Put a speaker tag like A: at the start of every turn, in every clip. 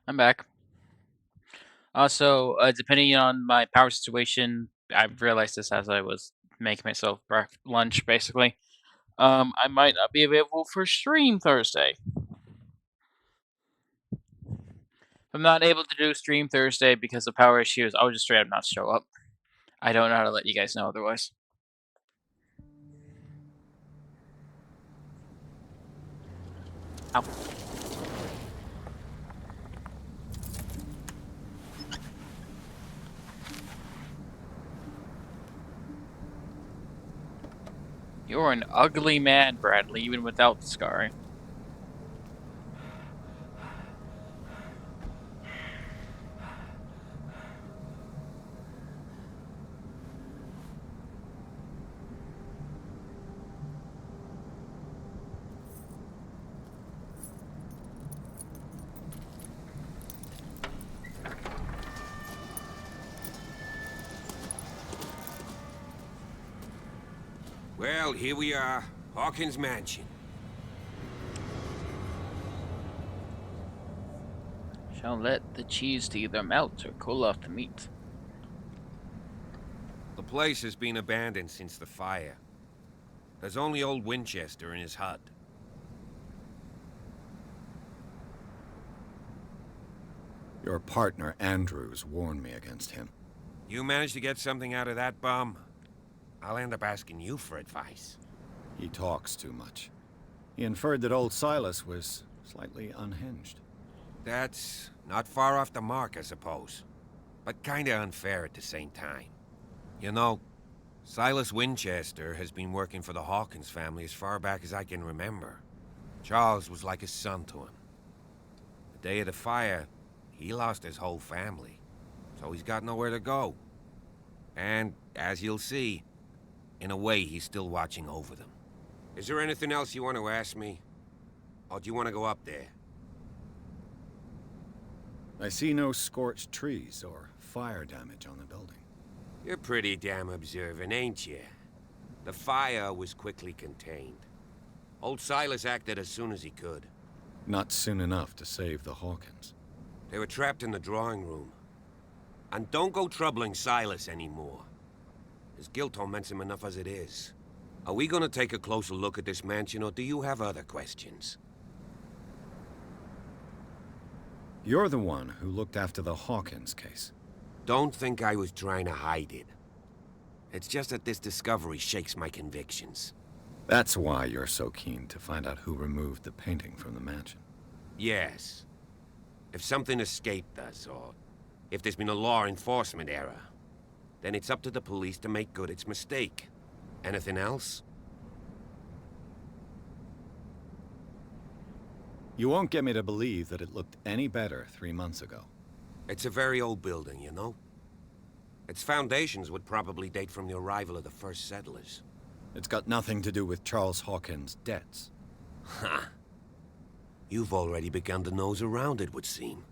A: I'm back. Depending on my power situation, I've realized this as I was making myself lunch, basically. I might not be available for stream Thursday. If I'm not able to do stream Thursday because of power issues, I'll just straight up not show up. I don't know how to let you guys know otherwise. Ow. You're an ugly man, Bradley, even without the scar.
B: Well, here we are. Hawkins Mansion.
A: Shall let the cheese to either melt or cool off the meat.
B: The place has been abandoned since the fire. There's only old Winchester in his hut.
C: Your partner, Andrews, warned me against him.
B: You managed to get something out of that bum? I'll end up asking you for advice.
C: He talks too much. He inferred that old Silas was slightly unhinged.
B: That's not far off the mark, I suppose. But kinda unfair at the same time. You know, Silas Winchester has been working for the Hawkins family as far back as I can remember. Charles was like a son to him. The day of the fire, he lost his whole family, so he's got nowhere to go. And, as you'll see, in a way, he's still watching over them. Is there anything else you want to ask me? Or do you want to go up there?
C: I see no scorched trees or fire damage on the building.
B: You're pretty damn observant, ain't you? The fire was quickly contained. Old Silas acted as soon as he could.
C: Not soon enough to save the Hawkins.
B: They were trapped in the drawing room. And don't go troubling Silas anymore. His guilt torments him enough as it is. Are we gonna take a closer look at this mansion, or do you have other questions?
C: You're the one who looked after the Hawkins case.
B: Don't think I was trying to hide it. It's just that this discovery shakes my convictions.
C: That's why you're so keen to find out who removed the painting from the mansion.
B: Yes. If something escaped us, or if there's been a law enforcement error, then it's up to the police to make good its mistake. Anything else?
C: You won't get me to believe that it looked any better 3 months ago.
B: It's a very old building, you know? Its foundations would probably date from the arrival of the first settlers.
C: It's got nothing to do with Charles Hawkins' debts.
B: Ha! You've already begun to nose around, it would seem.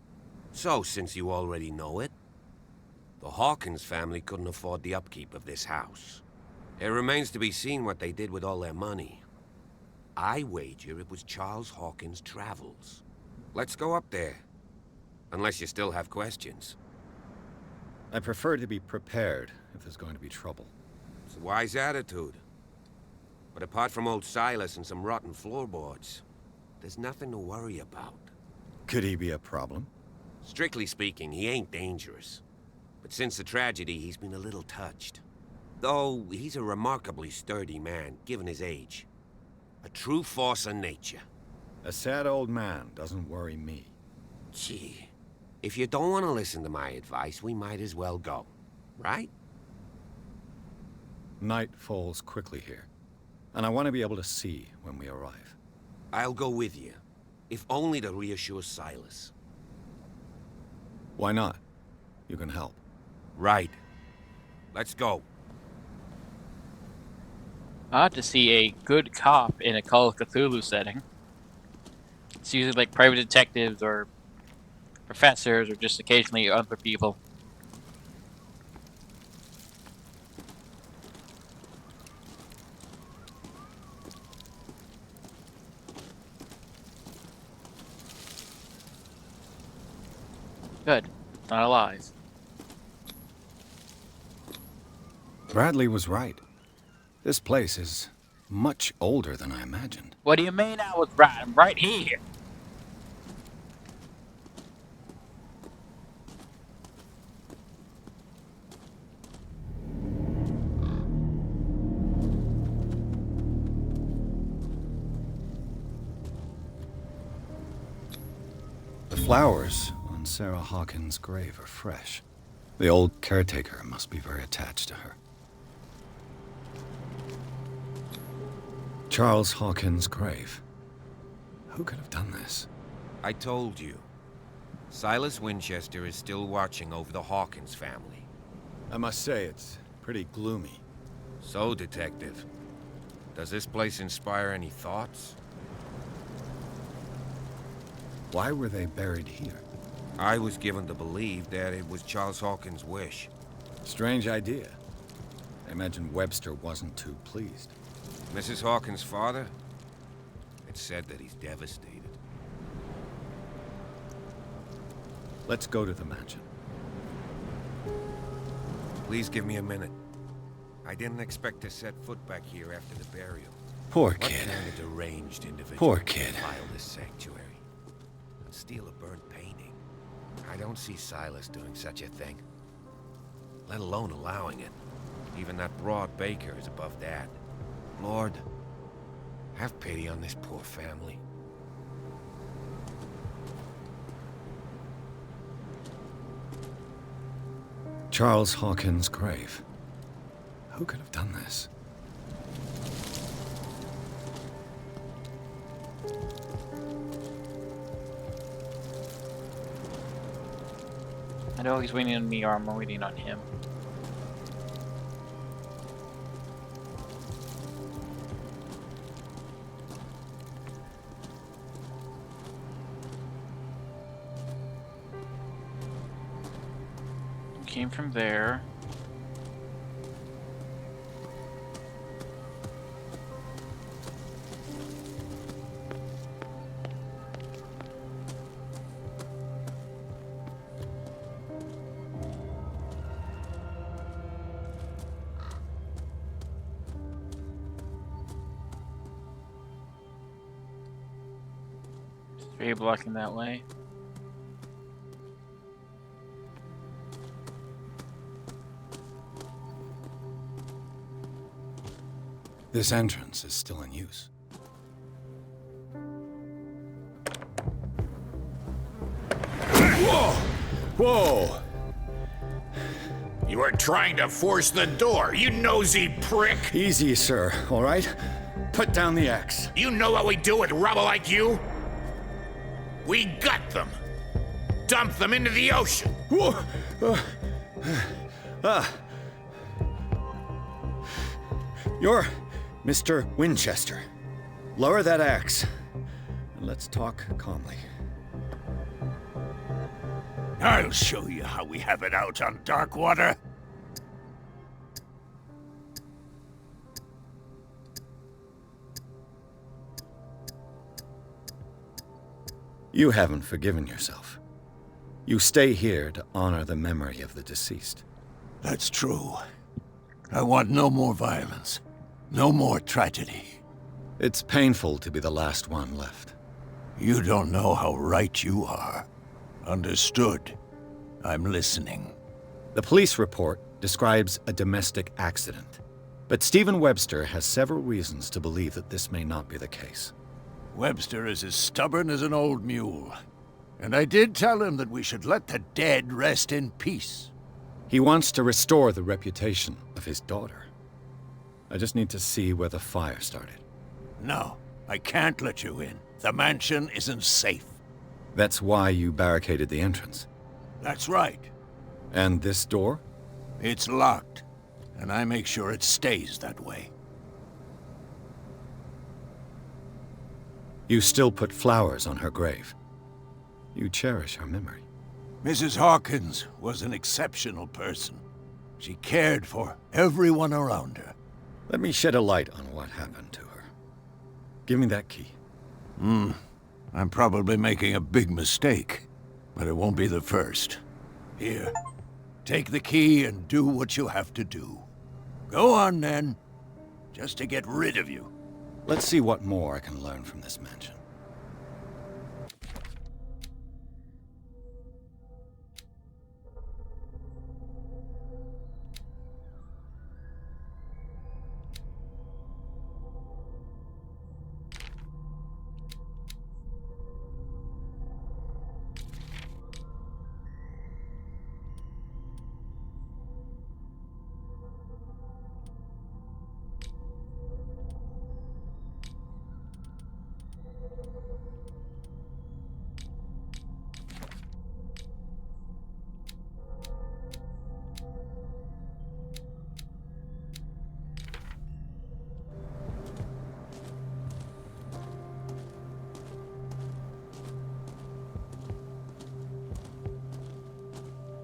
B: So, since you already know it, the Hawkins family couldn't afford the upkeep of this house. It remains to be seen what they did with all their money. I wager it was Charles Hawkins' travels. Let's go up there. Unless you still have questions.
C: I prefer to be prepared if there's going to be trouble.
B: It's a wise attitude. But apart from old Silas and some rotten floorboards, there's nothing to worry about.
C: Could he be a problem?
B: Strictly speaking, he ain't dangerous. But since the tragedy, he's been a little touched. Though, he's a remarkably sturdy man, given his age. A true force of nature.
C: A sad old man doesn't worry me.
B: Gee, if you don't want to listen to my advice, we might as well go. Right?
C: Night falls quickly here, and I want to be able to see when we arrive.
B: I'll go with you, if only to reassure Silas.
C: Why not? You can help.
B: Right. Let's go.
A: Odd to see a good cop in a Call of Cthulhu setting. It's usually like private detectives or professors or just occasionally other people. Good. Not alive.
C: Bradley was right. This place is much older than I imagined.
A: What do you mean I was right? I'm right here.
C: The flowers on Sarah Hawkins' grave are fresh. The old caretaker must be very attached to her. Charles Hawkins' grave. Who could have done this?
B: I told you. Silas Winchester is still watching over the Hawkins family.
C: I must say, it's pretty gloomy.
B: So, Detective, does this place inspire any thoughts?
C: Why were they buried here?
B: I was given to believe that it was Charles Hawkins' wish.
C: Strange idea. I imagine Webster wasn't too pleased.
B: Mrs. Hawkins' father? It's said that he's devastated.
C: Let's go to the mansion.
B: Please give me a minute. I didn't expect to set foot back here after the burial.
C: Poor
B: What
C: kid.
B: kind of deranged individual
C: Poor
B: would
C: kid.
B: defile this sanctuary and steal a burnt painting? I don't see Silas doing such a thing, let alone allowing it. Even that broad baker is above that. Lord, have pity on this poor family.
C: Charles Hawkins' grave. Who could have done this?
A: I know he's waiting on me, or I'm waiting on him. Came from there. Three blocking that way.
C: This entrance is still in use.
D: Whoa!
C: Whoa!
D: You were trying to force the door, you nosy prick!
C: Easy, sir, all right? Put down the axe.
D: You know what we do with rubble like you? We gut them. Dump them into the ocean.
C: Whoa! You're Mr. Winchester. Lower that axe. And let's talk calmly.
D: I'll show you how we have it out on Darkwater.
C: You haven't forgiven yourself. You stay here to honor the memory of the deceased.
D: That's true. I want no more violence. No more tragedy.
C: It's painful to be the last one left.
D: You don't know how right you are. Understood. I'm listening.
C: The police report describes a domestic accident, but Stephen Webster has several reasons to believe that this may not be the case.
D: Webster is as stubborn as an old mule. And I did tell him that we should let the dead rest in peace.
C: He wants to restore the reputation of his daughter. I just need to see where the fire started.
D: No, I can't let you in. The mansion isn't safe.
C: That's why you barricaded the entrance.
D: That's right.
C: And this door?
D: It's locked, and I make sure it stays that way.
C: You still put flowers on her grave. You cherish her memory.
D: Mrs. Hawkins was an exceptional person. She cared for everyone around her.
C: Let me shed a light on what happened to her. Give me that key.
D: I'm probably making a big mistake. But it won't be the first. Here, take the key and do what you have to do. Go on, then. Just to get rid of you.
C: Let's see what more I can learn from this mansion.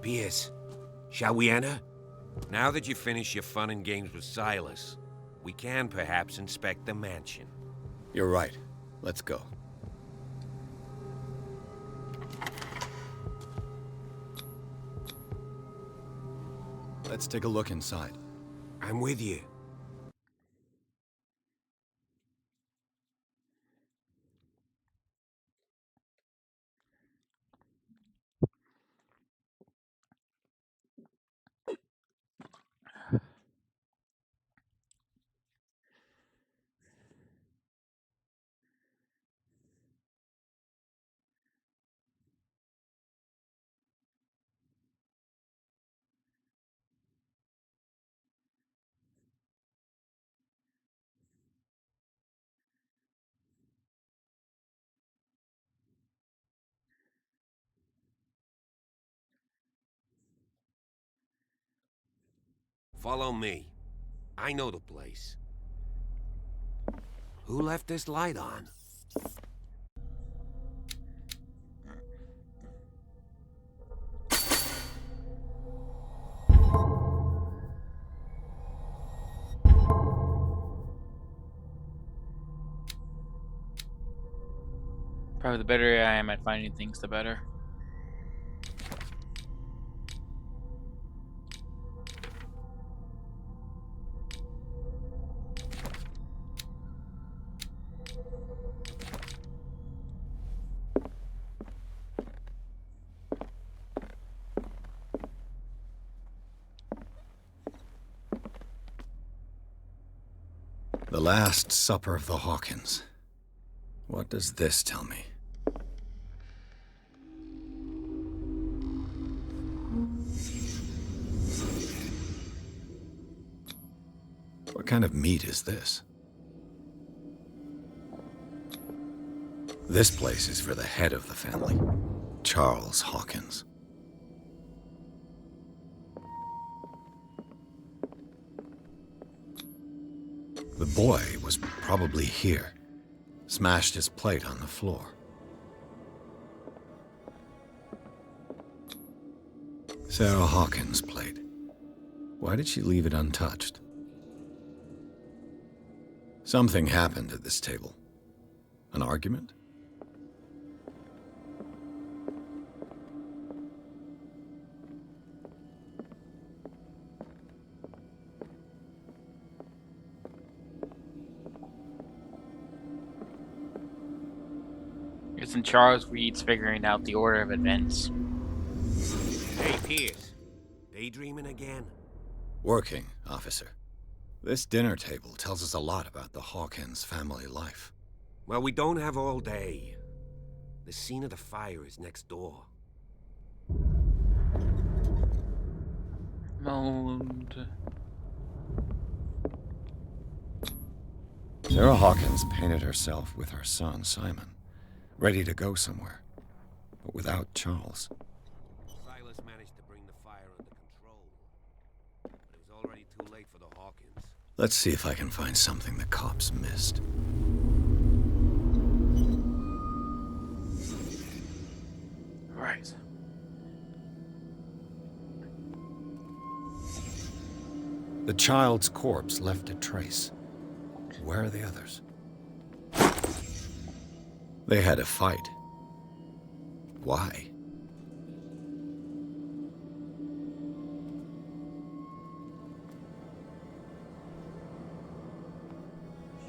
B: Pierce, shall we enter? Now that you've finished your fun and games with Silas, we can perhaps inspect the mansion.
C: You're right. Let's go. Let's take a look inside.
B: I'm with you. Follow me. I know the place. Who left this light on?
A: Probably the better I am at finding things, the better.
C: The Last Supper of the Hawkins. What does this tell me? What kind of meat is this? This place is for the head of the family, Charles Hawkins. The boy was probably here. Smashed his plate on the floor. Sarah Hawkins' plate. Why did she leave it untouched? Something happened at this table. An argument?
A: Isn't Charles Reed's figuring out the order of events?
B: Hey, Pierce. Daydreaming again?
C: Working, officer. This dinner table tells us a lot about the Hawkins family life.
B: Well, we don't have all day. The scene of the fire is next door.
A: Mold.
C: Sarah Hawkins painted herself with her son, Simon, ready to go somewhere, but without Charles.
B: Silas managed to bring the fire under control, but it was already too late for the Hawkins.
C: Let's see if I can find something the cops missed.
A: Right.
C: The child's corpse left a trace. Where are the others? They had a fight. Why?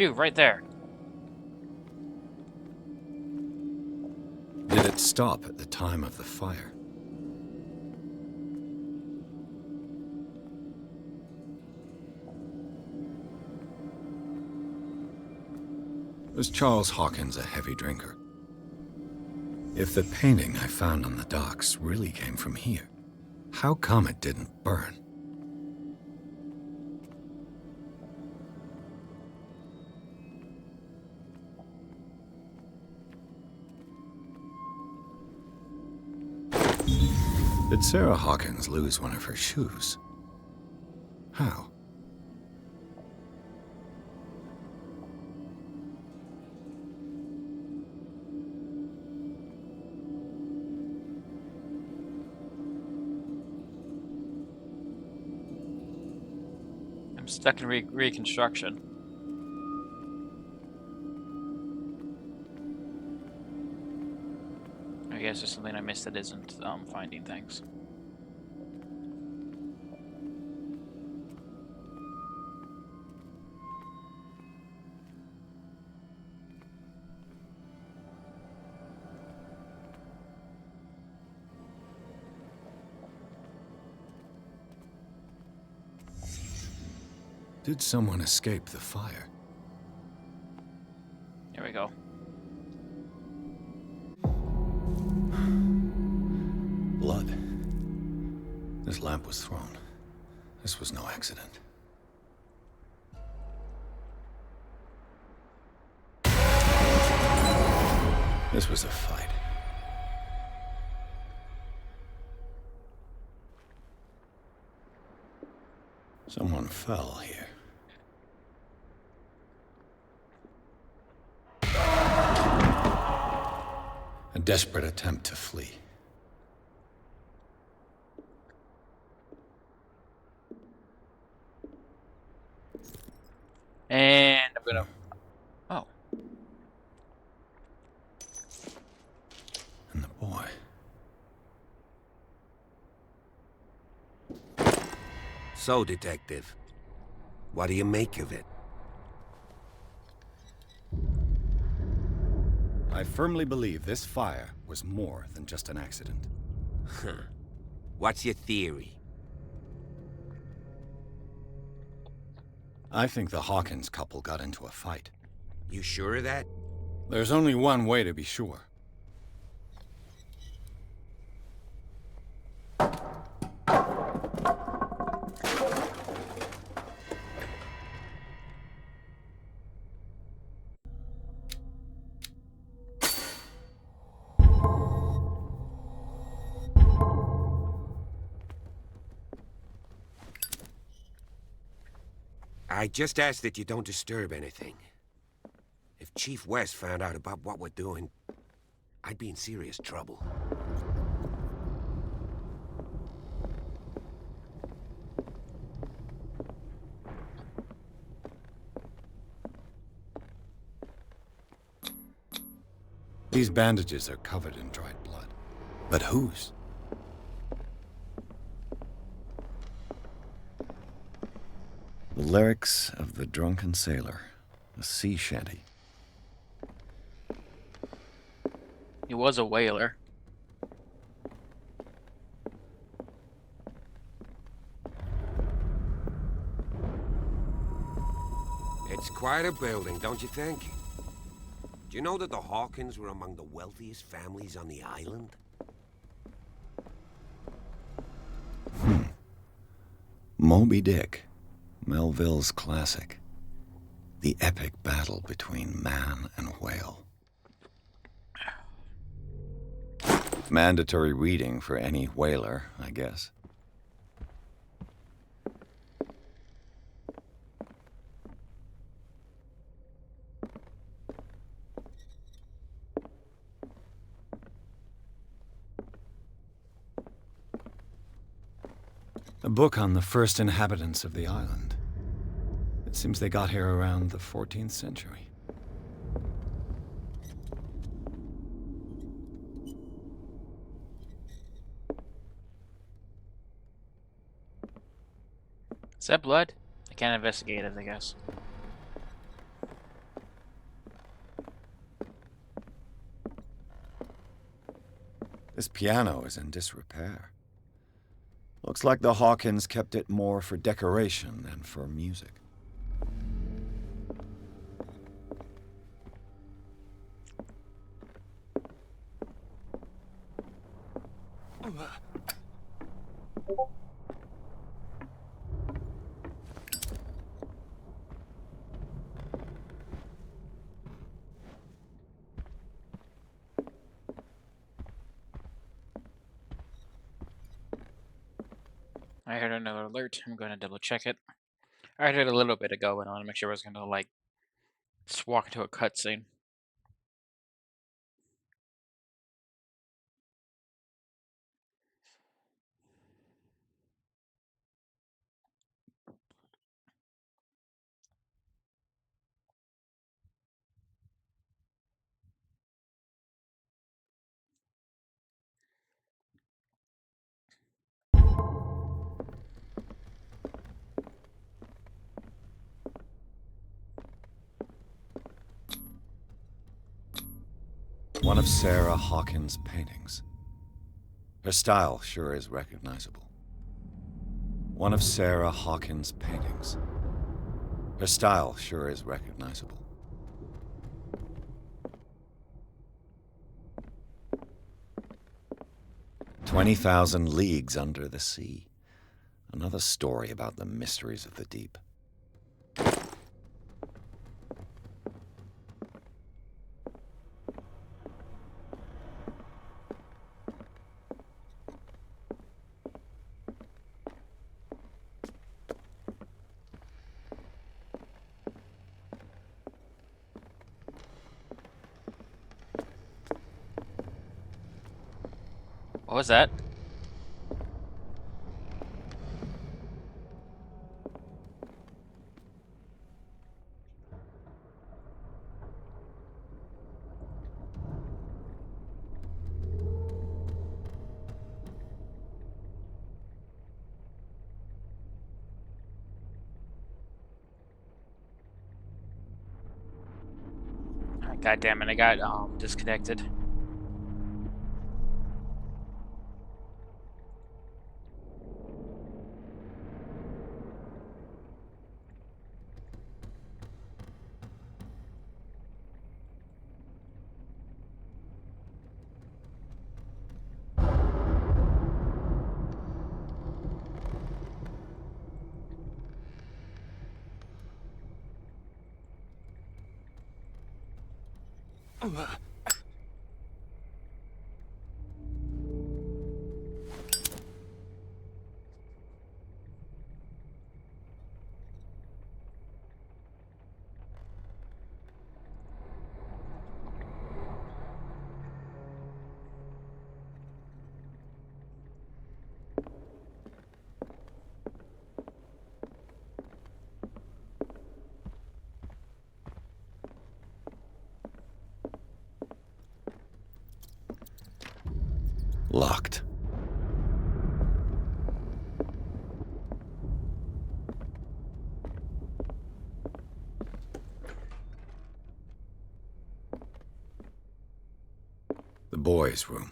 A: Dude, right there.
C: Did it stop at the time of the fire? Was Charles Hawkins a heavy drinker? If the painting I found on the docks really came from here, how come it didn't burn? Did Sarah Hawkins lose one of her shoes? How?
A: I'm stuck in reconstruction. I guess there's something I missed that isn't finding things.
C: Did someone escape the fire?
A: Here we go.
C: Blood. This lamp was thrown. This was no accident. This was a fight. Someone fell here. A desperate attempt to flee.
A: And I'm gonna... Oh.
C: And the boy.
B: So, Detective, what do you make of it?
C: I firmly believe this fire was more than just an accident.
B: Huh. What's your theory?
C: I think the Hawkins couple got into a fight.
B: You sure of that?
C: There's only one way to be sure.
B: I just ask that you don't disturb anything. If Chief West found out about what we're doing, I'd be in serious trouble.
C: These bandages are covered in dried blood. But whose? The lyrics of the drunken sailor, a sea shanty.
A: He was a whaler.
B: It's quite a building, don't you think? Do you know that the Hawkins were among the wealthiest families on the island?
C: Moby Dick, Melville's classic. The epic battle between man and whale. Mandatory reading for any whaler, I guess. A book on the first inhabitants of the island. It seems they got here around the 14th century.
A: Is that blood? I can't investigate it, I guess.
C: This piano is in disrepair. Looks like the Hawkins kept it more for decoration than for music.
A: I heard another alert. I'm going to double check it. I heard it a little bit ago, but I want to make sure I was going to, like, just walk into a cutscene.
C: One of Sarah Hawkins' paintings. Her style sure is recognizable. One of Sarah Hawkins' paintings. Her style sure is recognizable. "20,000 Leagues Under the Sea." Another story about the mysteries of the deep.
A: What was that? God damn it, I got disconnected.
C: Locked. The boys' room.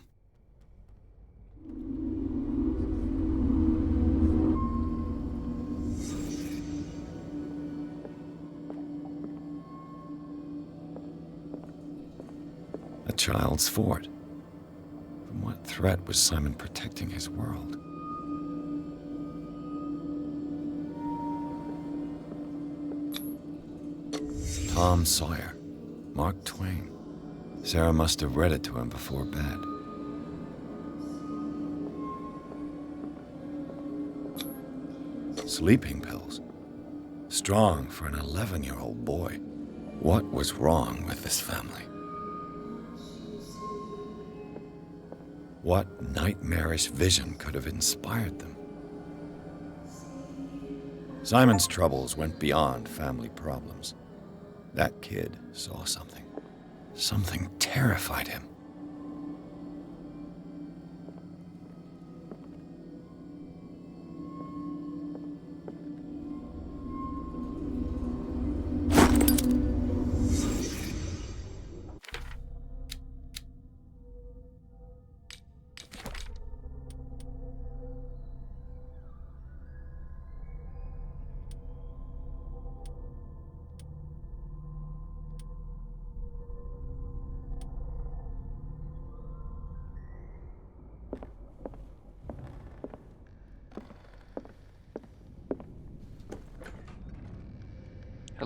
C: A child's fort. From what threat was Simon protecting his world? Tom Sawyer. Mark Twain. Sarah must have read it to him before bed. Sleeping pills. Strong for an 11-year-old boy. What was wrong with this family? What nightmarish vision could have inspired them? Simon's troubles went beyond family problems. That kid saw something. Something terrified him.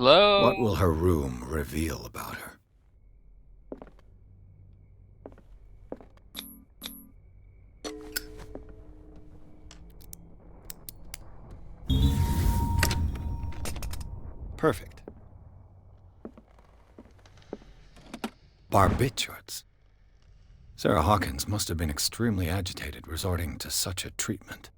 A: Hello?
C: What will her room reveal about her? Perfect. Barbiturates. Sarah Hawkins must have been extremely agitated resorting to such a treatment.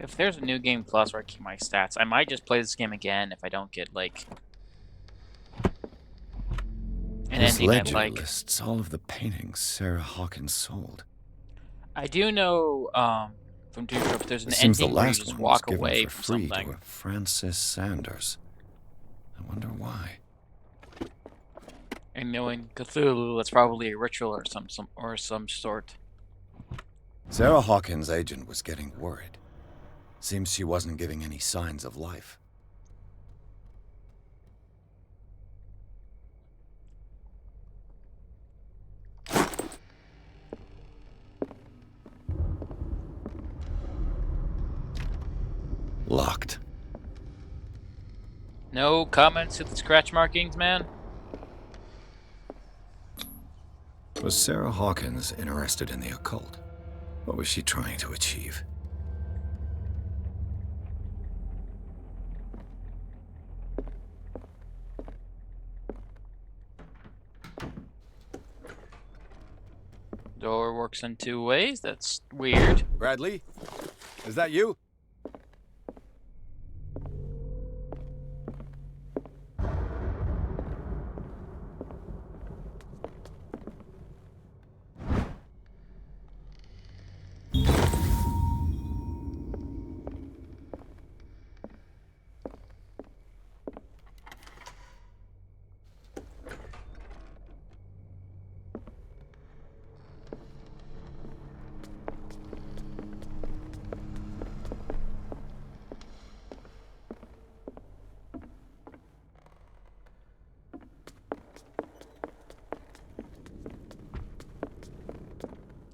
A: If there's a new game plus where I keep my stats, I might just play this game again if I don't get, like, an
C: This
A: ending I
C: ledger
A: like.
C: lists all of the paintings Sarah Hawkins sold.
A: I do know, from Doom if there's an
C: It seems the
A: ending where you
C: last
A: just
C: one was
A: walk
C: given
A: away
C: for
A: from
C: free to
A: something.
C: a Francis Sanders. I wonder why.
A: And knowing Cthulhu, that's probably a ritual or some sort.
C: Sarah Hawkins' agent was getting worried. Seems she wasn't giving any signs of life. Locked.
A: No comments to the scratch markings, man?
C: Was Sarah Hawkins interested in the occult? What was she trying to achieve?
A: Door works in two ways. That's weird.
C: Bradley? Is that you?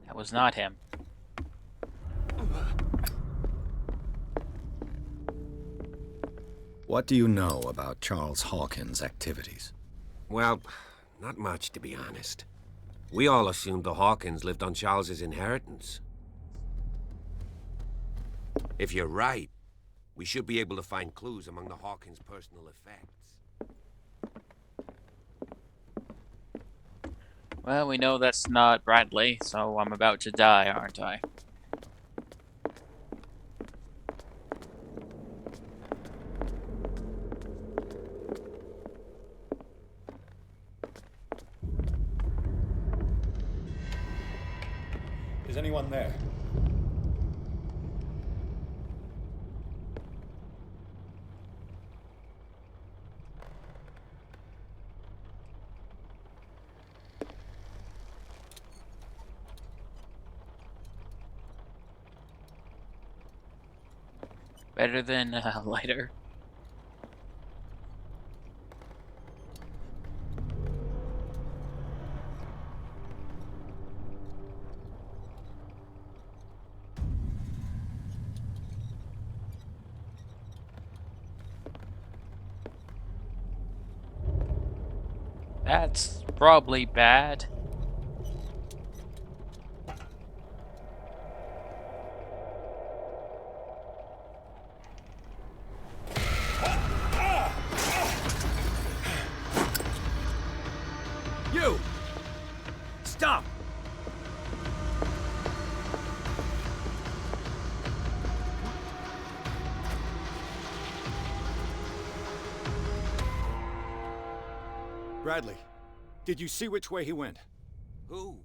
A: That was not him.
C: What do you know about Charles Hawkins' activities?
B: Well, not much, to be honest. We all assumed the Hawkins lived on Charles's inheritance. If you're right, we should be able to find clues among the Hawkins' personal effects.
A: Well, we know that's not Bradley, so I'm about to die, aren't I?
C: Is anyone there?
A: Better than lighter. That's probably bad.
B: You! Stop!
C: Bradley, did you see which way he went?
B: Who?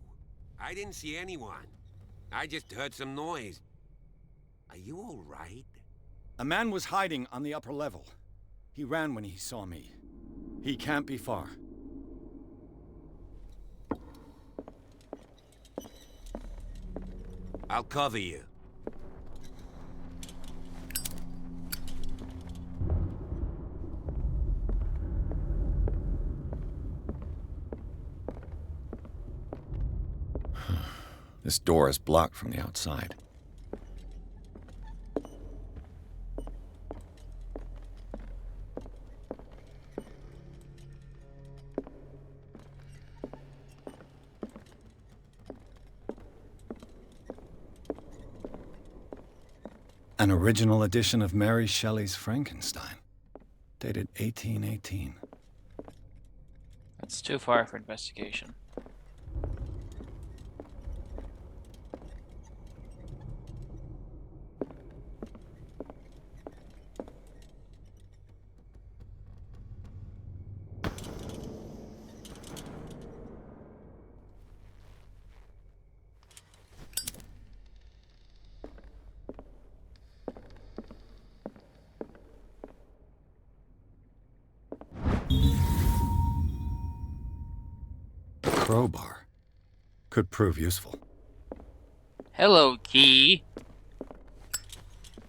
B: I didn't see anyone. I just heard some noise. Are you all right?
C: A man was hiding on the upper level. He ran when he saw me. He can't be far.
B: I'll cover you.
C: This door is blocked from the outside. An original edition of Mary Shelley's Frankenstein, dated 1818.
A: That's too far for investigation.
C: Crowbar. Could prove useful.
A: Hello, key.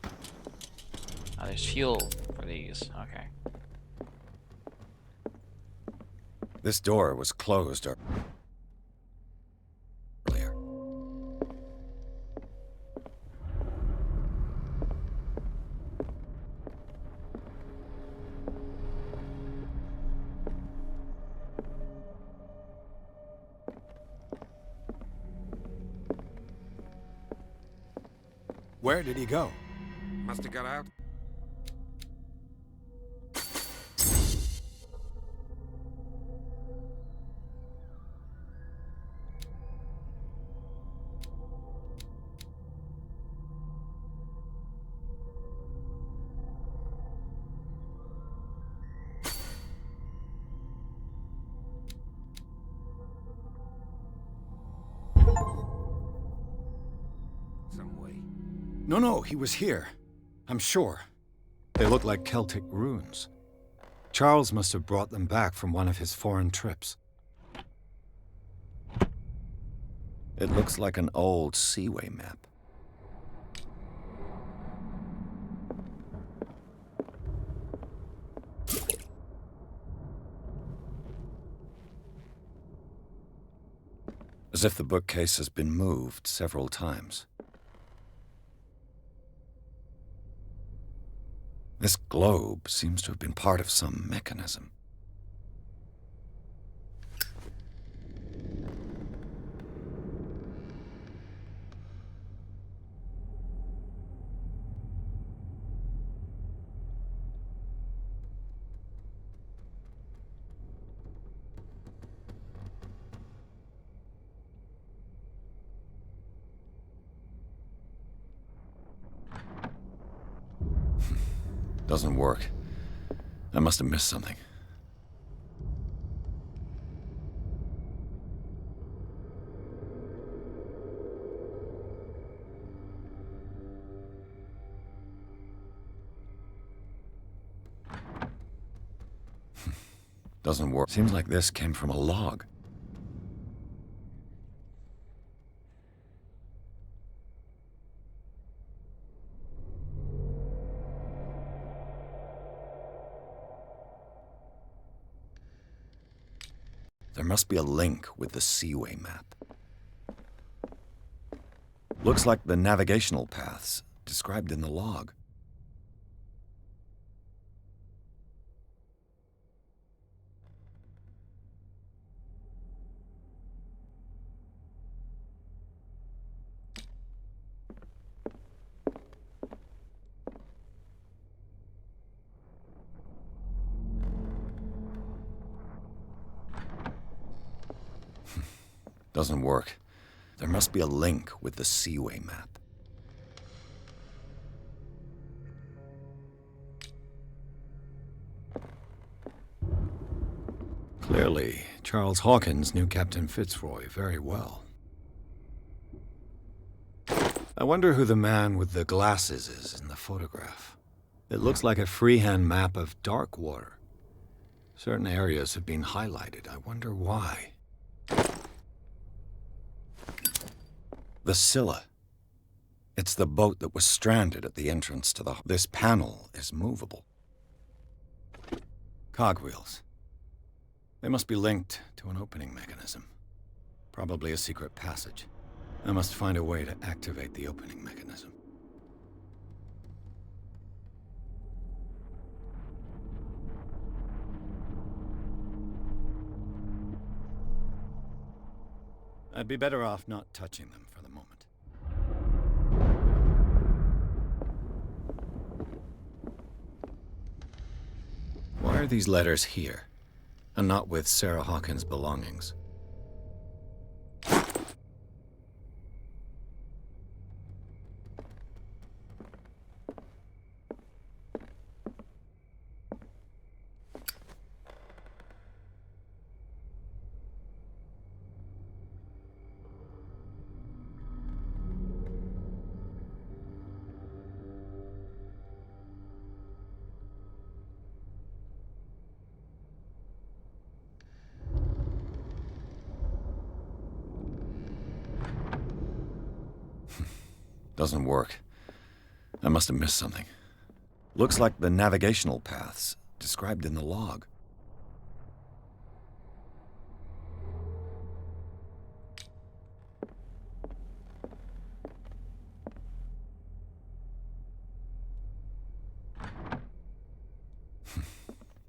A: Oh, there's fuel for these. Okay.
C: This door was closed earlier. Where did he go?
B: Must have got out. Some way.
C: No, he was here. I'm sure. They look like Celtic runes. Charles must have brought them back from one of his foreign trips. It looks like an old seaway map. As if the bookcase has been moved several times. This globe seems to have been part of some mechanism. Doesn't work. I must have missed something. Doesn't work. Seems like this came from a log. There must be a link with the seaway map. Looks like the navigational paths described in the log. Doesn't work. There must be a link with the seaway map. Clearly, Charles Hawkins knew Captain Fitzroy very well. I wonder who the man with the glasses is in the photograph. It looks like a freehand map of dark water. Certain areas have been highlighted. I wonder why. The Scylla. It's the boat that was stranded at the entrance to the... This panel is movable. Cogwheels. They must be linked to an opening mechanism. Probably a secret passage. I must find a way to activate the opening mechanism. I'd be better off not touching them for the moment. Why are these letters here, and not with Sarah Hawkins' belongings? Doesn't work. I must have missed something. Looks like the navigational paths described in the log.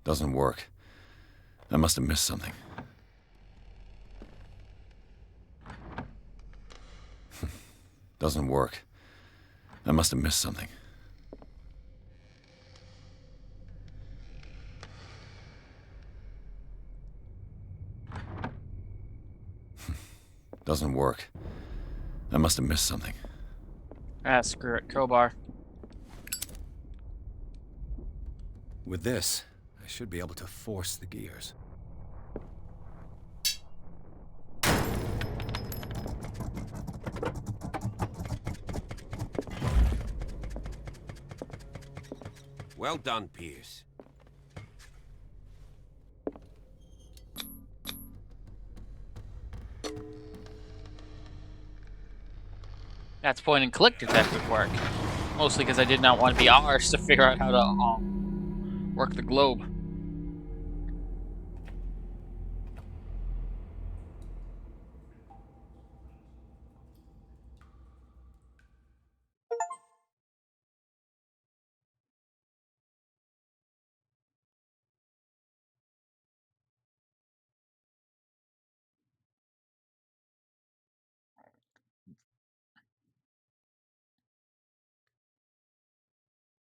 C: Doesn't work. I must have missed something. Doesn't work. I must have missed something. Doesn't work. I must have missed something.
A: Ah, screw it. Crowbar.
C: With this, I should be able to force the gears.
B: Well done, Pierce.
A: That's point and click detective work. Mostly because I did not want to be ours to figure out how to work the globe.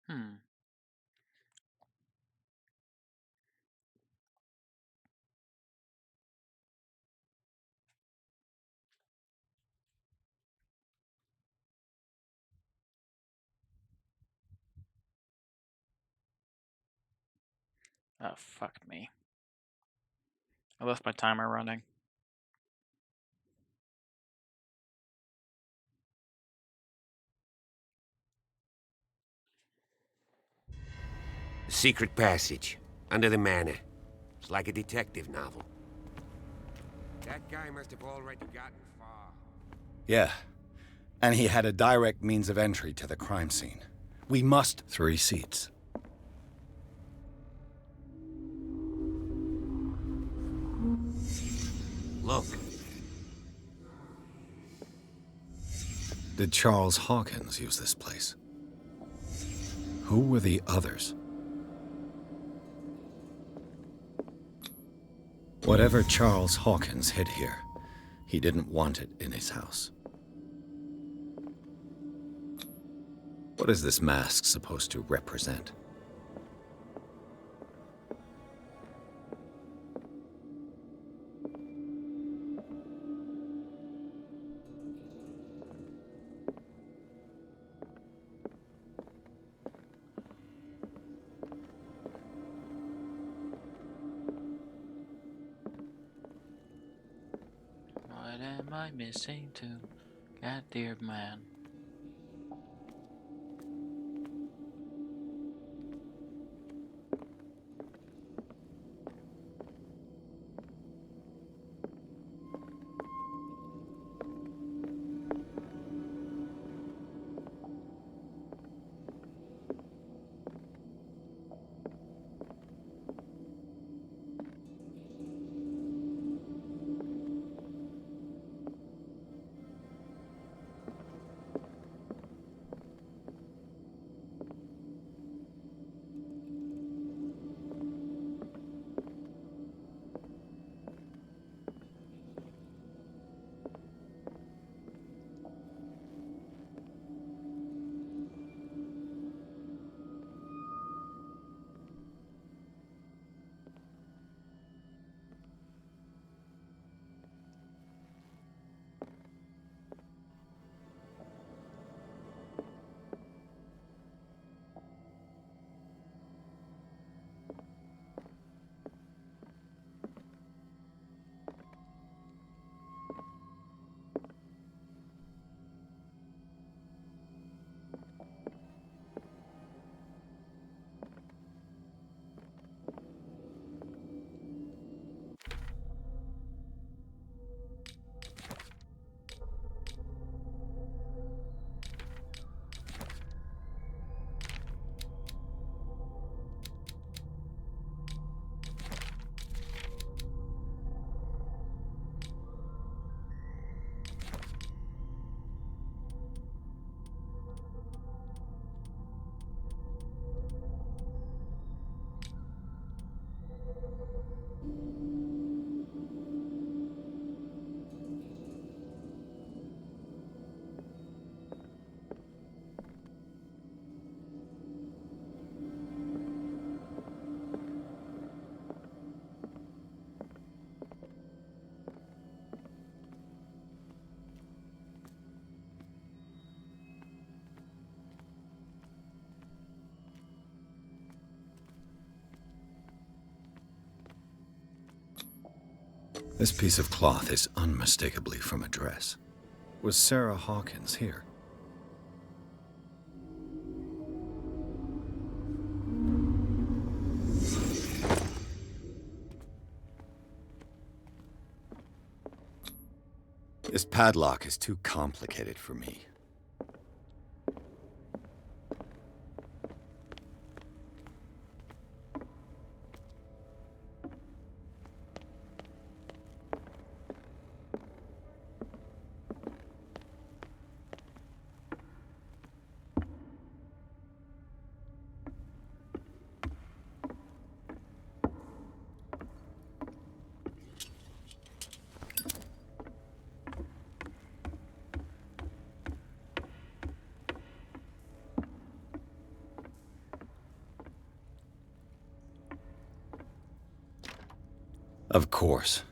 A: Hmm. Oh, fuck me. I left my timer running.
B: Secret passage. Under the manor. It's like a detective novel. That guy must have already gotten far.
C: Yeah. And he had a direct means of entry to the crime scene. We must... 3 seats.
B: Look.
C: Did Charles Hawkins use this place? Who were the others? Whatever Charles Hawkins hid here, he didn't want it in his house. What is this mask supposed to represent?
A: What am I missing to God dear man?
C: This piece of cloth is unmistakably from a dress. Was Sarah Hawkins here? This padlock is too complicated for me. Of course.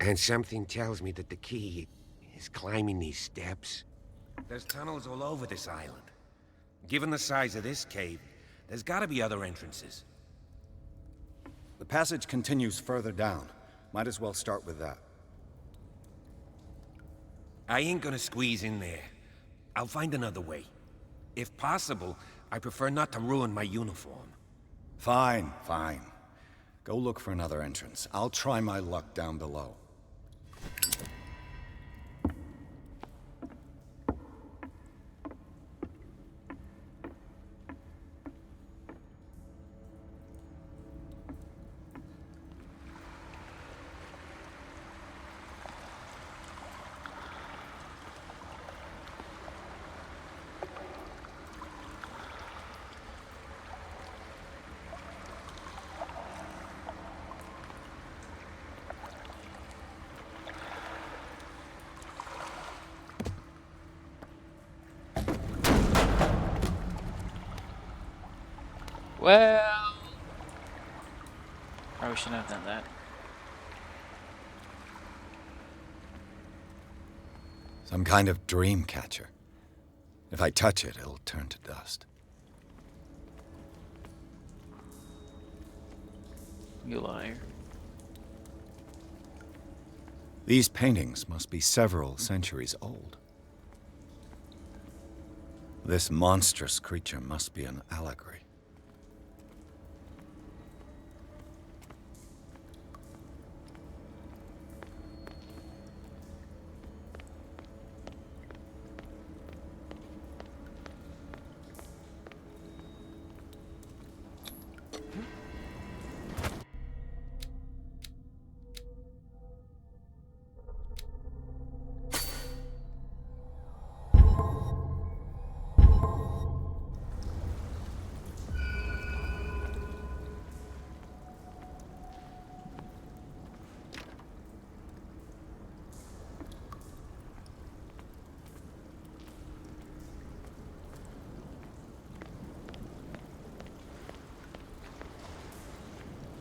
B: And something tells me that the key is climbing these steps. There's tunnels all over this island. Given the size of this cave, there's gotta be other entrances.
C: The passage continues further down. Might as well start with that.
B: I ain't gonna squeeze in there. I'll find another way. If possible, I prefer not to ruin my uniform.
C: Fine, fine. Go look for another entrance. I'll try my luck down below.
A: Well, probably shouldn't have done that.
C: Some kind of dream catcher. If I touch it, it'll turn to dust.
A: You liar.
C: These paintings must be several centuries old. This monstrous creature must be an allegory.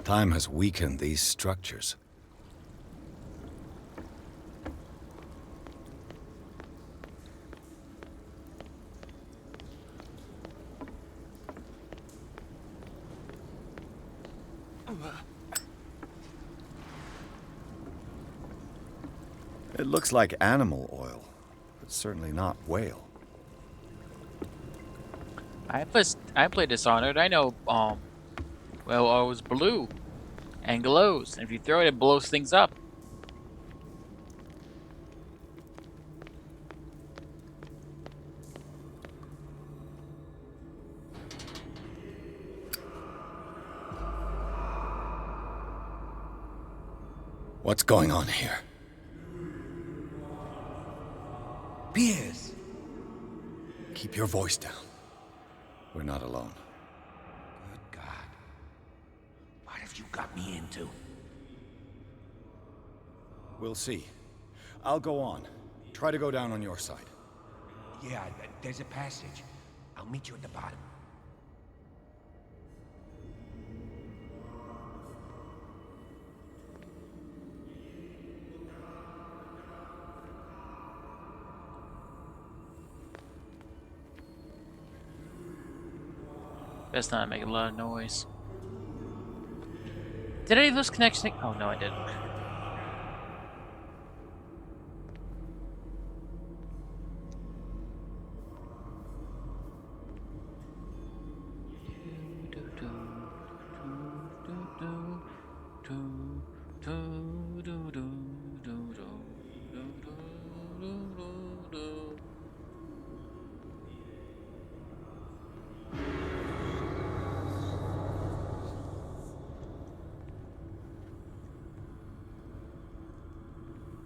C: Time has weakened these structures. It looks like animal oil, but certainly not whale.
A: I played Dishonored. I know well, oil is blue and glows. And if you throw it, it blows things up.
C: What's going on here?
B: Piers!
C: Keep your voice down. We're not alone.
B: Good God. What have you got me into?
C: We'll see. I'll go on. Try to go down on your side.
B: Yeah, there's a passage. I'll meet you at the bottom.
A: Best not make a lot of noise. Did I lose connection? Oh no, I didn't.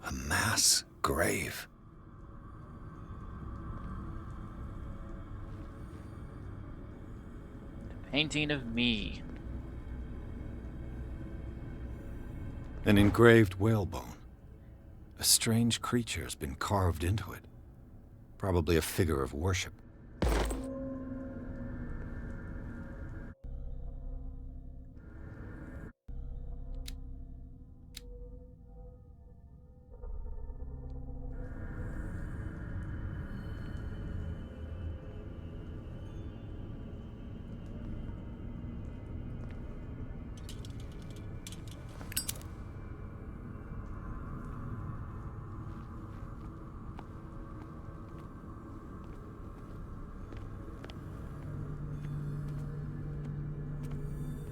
C: A mass grave.
A: Painting of me.
C: An engraved whalebone. A strange creature has been carved into it. Probably a figure of worship.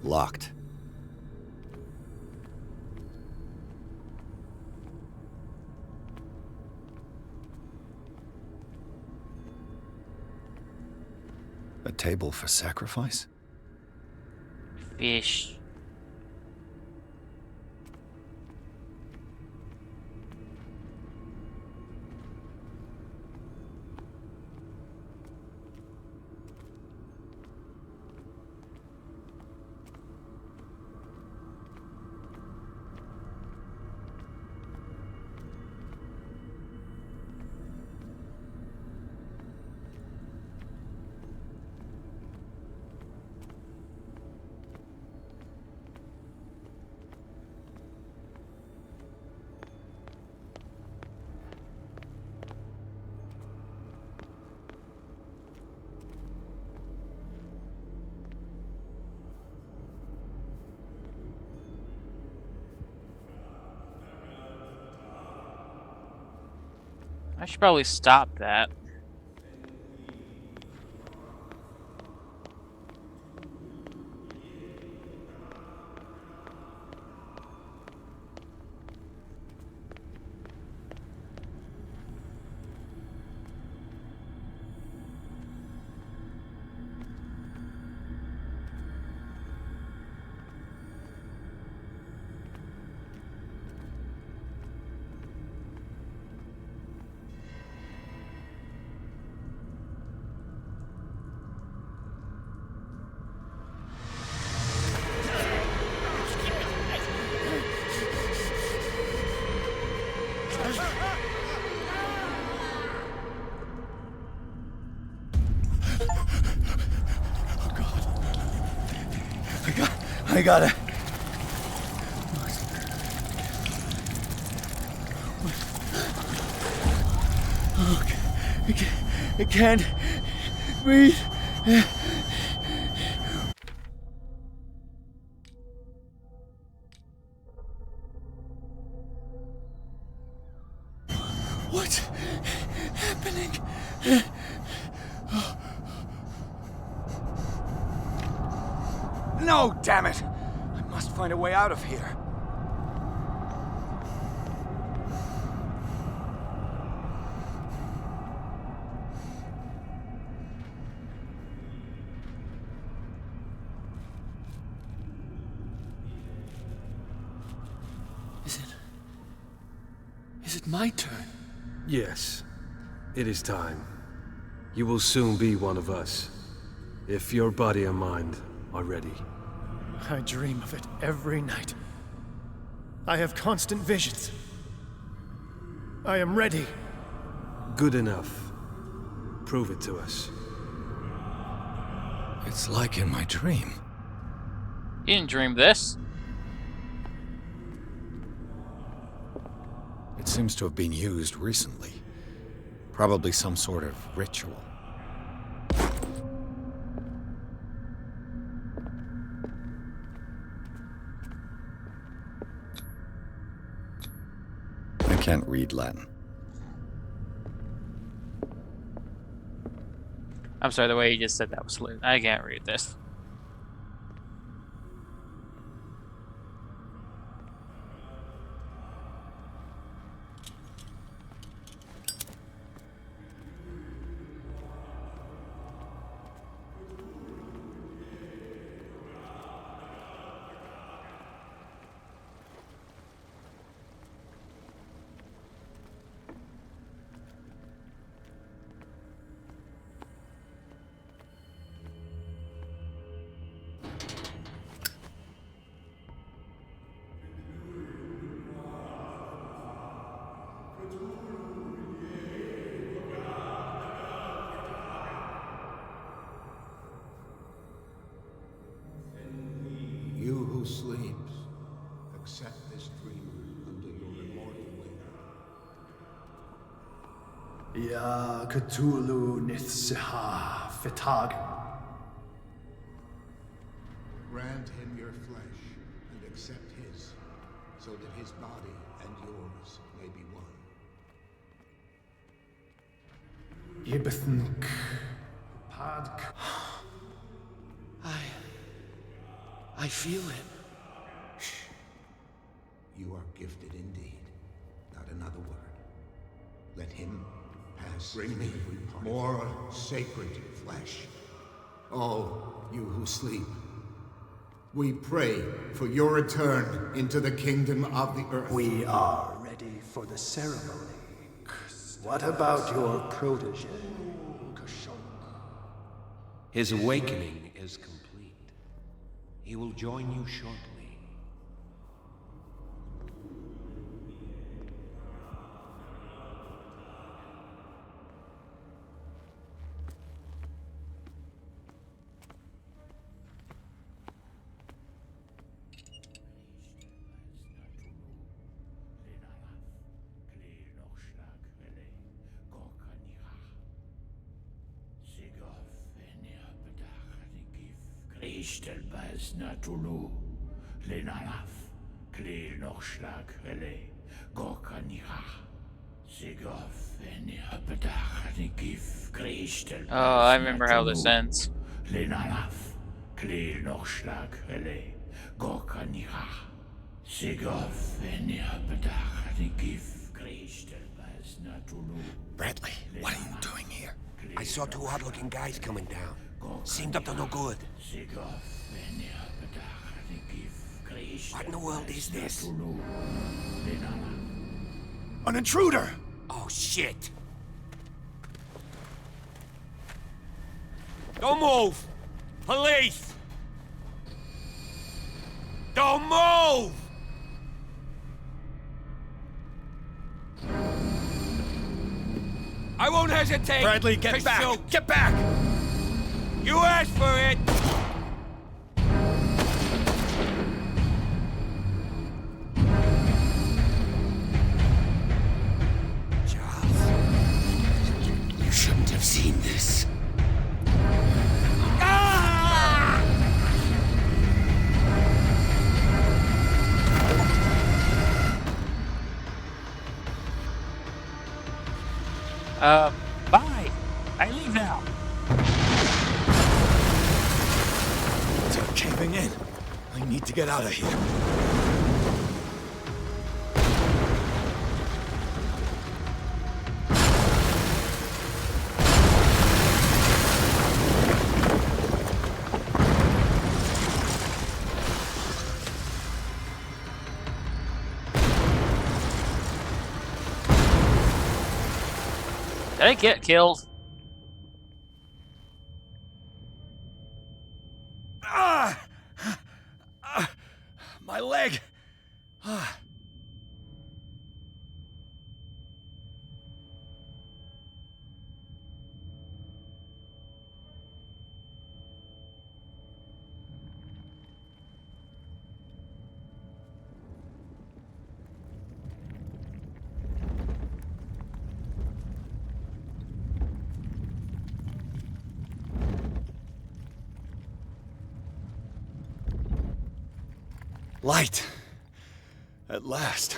C: Locked. A table for sacrifice?
A: Fish. I should probably stop that.
C: I gotta... Okay. I can't breathe. What's happening? No, damn it! I must find a way out of here.
E: Is it my turn?
F: Yes. It is time. You will soon be one of us, if your body and mind are ready.
E: I dream of it every night. I have constant visions. I am ready.
F: Good enough. Prove it to us.
C: It's like in my dream.
A: You didn't dream this.
C: It seems to have been used recently. Probably some sort of ritual. can't read Latin.
A: I'm sorry, the way you just said that was hilarious. I can't read this.
D: You who sleeps, accept this dreamer under your immortal wing.
G: Ya Cthulhu Nithsiha Fitag.
D: Grant him your flesh and accept his, so that his body and yours may be one.
G: Ibethink Padk.
H: I feel him.
D: You are gifted indeed. Not another word. Let him pass. Bring me more sacred flesh. Oh, you who sleep. We pray for your return into the kingdom of the earth.
G: We are ready for the ceremony. What about your protege?
I: His awakening is complete. He will join you shortly.
J: Ishtelbaz Natulu, Lenalaf, Klil Nochschlag, Rele, Gorkanira, Sigof, Enirpedach, Nikif, Krishtelbaz.
A: Oh, I remember how this ends.
J: Lenalaf, Klil Nochschlag, Rele, Gorkanira, Sigof, Enirpedach, Nikif, Krishtelbaz Natulu.
B: Bradley, what are you doing here? I saw two odd-looking guys coming down. Seemed up to no good. What in the world is this?
G: An intruder!
B: Oh, shit! Don't move! Police! Don't move! I won't hesitate!
G: Bradley, get back!
B: Shoot. Get back! You asked for it! Charles, you shouldn't have seen this. Ah!
A: Bye. I leave now.
G: They're caving in. I need to get out of here.
A: Did I get killed?
G: My leg! Light. At last.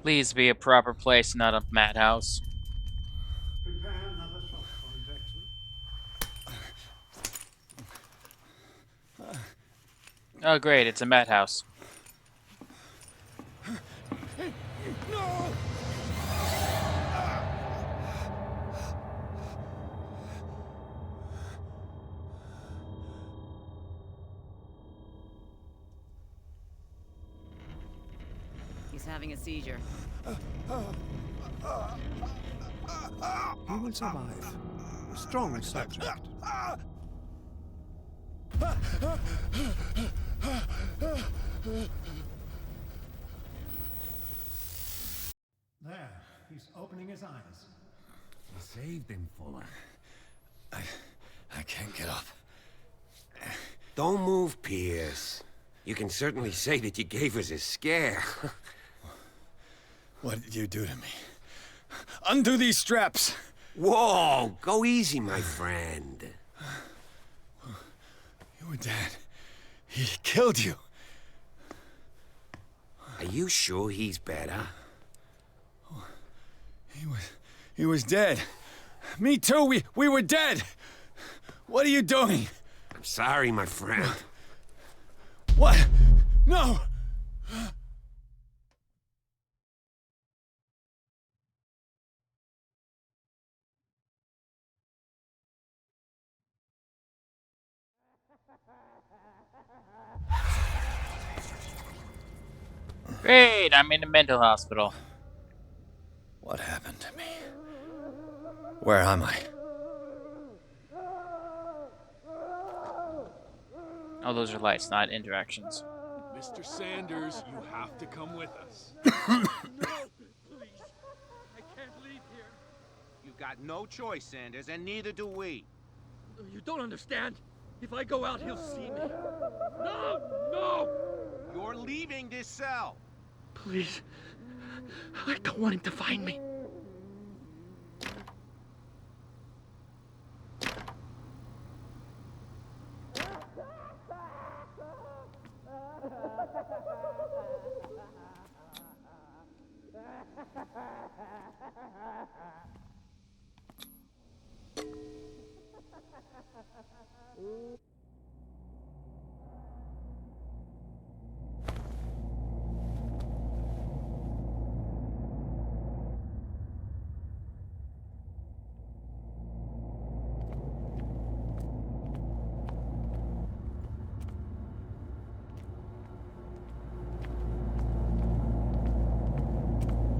A: Please be a proper place, not a madhouse.
J: Prepare another shot, Jackson.
A: Oh great, it's a madhouse.
K: He's having a seizure.
G: He will survive. A strong subject.
J: There, he's opening his eyes.
B: You saved him, Fuller.
C: I can't get up.
B: Don't move, Pierce. You can certainly say that you gave us a scare.
C: What did you do to me? Undo these straps!
B: Whoa! Go easy, my friend.
C: You were dead. He killed you.
B: Are you sure he's better?
C: He was dead. Me too, we were dead! What are you doing?
B: I'm sorry, my friend.
C: What? No!
A: Great, I'm in a mental hospital.
C: What happened to me? Where am I?
A: Oh, those are lights, not interactions.
L: Mr. Sanders, you have to come with us.
M: No, please. I can't leave here.
N: You've got no choice, Sanders, and neither do we.
M: You don't understand. If I go out, he'll see me. No! No!
N: You're leaving this cell.
M: Please. I don't want him to find me.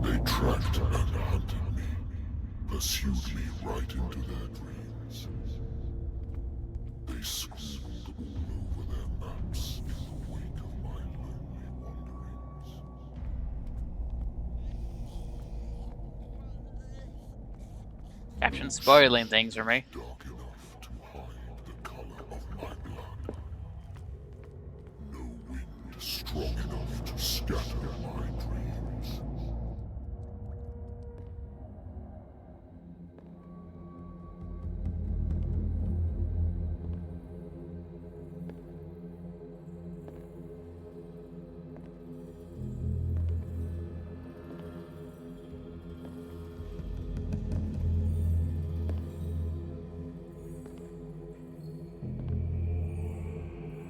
O: They tracked and hunted me, pursued me right into their dreams. They scribbled all over their maps in the wake of my lonely wanderings.
A: Caption spoiling things for me.
O: Dark enough to hide the color of my blood. No wind strong enough to scatter my dreams.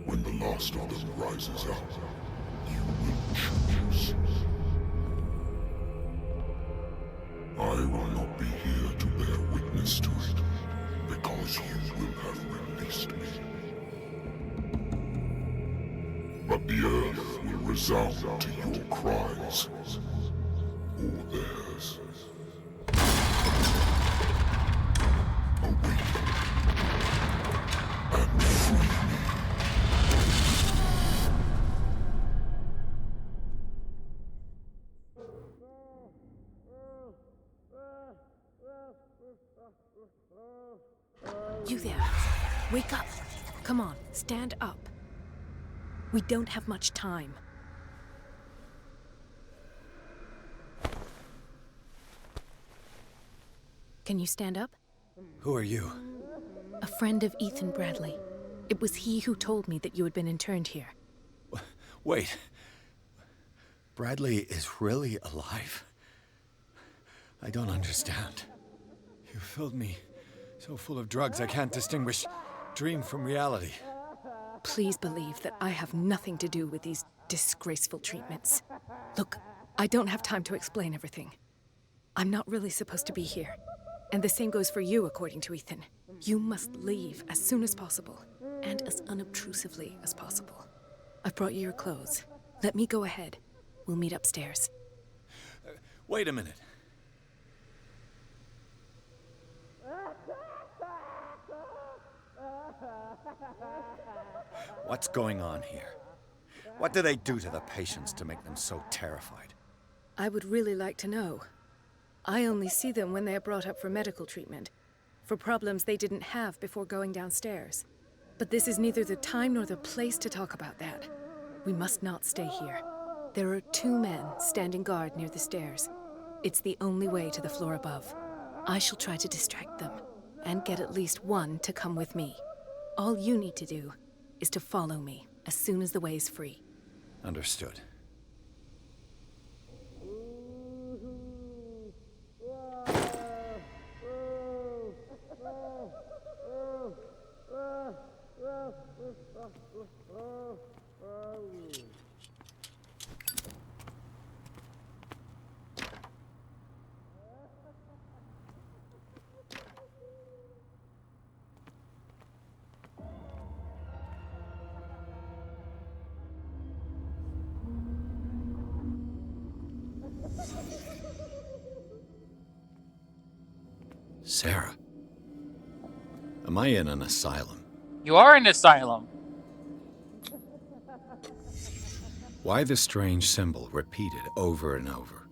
O: When the last of them rises up, you will choose. I will not be here to bear witness to it, because you will have released me. But the earth will resound to your cries, or theirs. Awaken and free me.
P: You there. Wake up. Come on, stand up. We don't have much time. Can you stand up?
C: Who are you?
P: A friend of Ethan Bradley. It was he who told me that you had been interned here.
C: Wait. Bradley is really alive? I don't understand. You filled me so full of drugs I can't distinguish dream from reality.
P: Please believe that I have nothing to do with these disgraceful treatments. Look, I don't have time to explain everything. I'm not really supposed to be here. And the same goes for you, according to Ethan. You must leave as soon as possible, and as unobtrusively as possible. I've brought you your clothes. Let me go ahead. We'll meet upstairs.
C: Wait a minute. What's going on here? What do they do to the patients to make them so terrified?
P: I would really like to know. I only see them when they are brought up for medical treatment, for problems they didn't have before going downstairs. But this is neither the time nor the place to talk about that. We must not stay here. There are 2 men standing guard near the stairs. It's the only way to the floor above. I shall try to distract them, and get at least one to come with me. All you need to do is to follow me as soon as the way is free.
C: Understood. Sarah. Am I in an asylum?
A: You are in an asylum.
C: Why the strange symbol repeated over and over?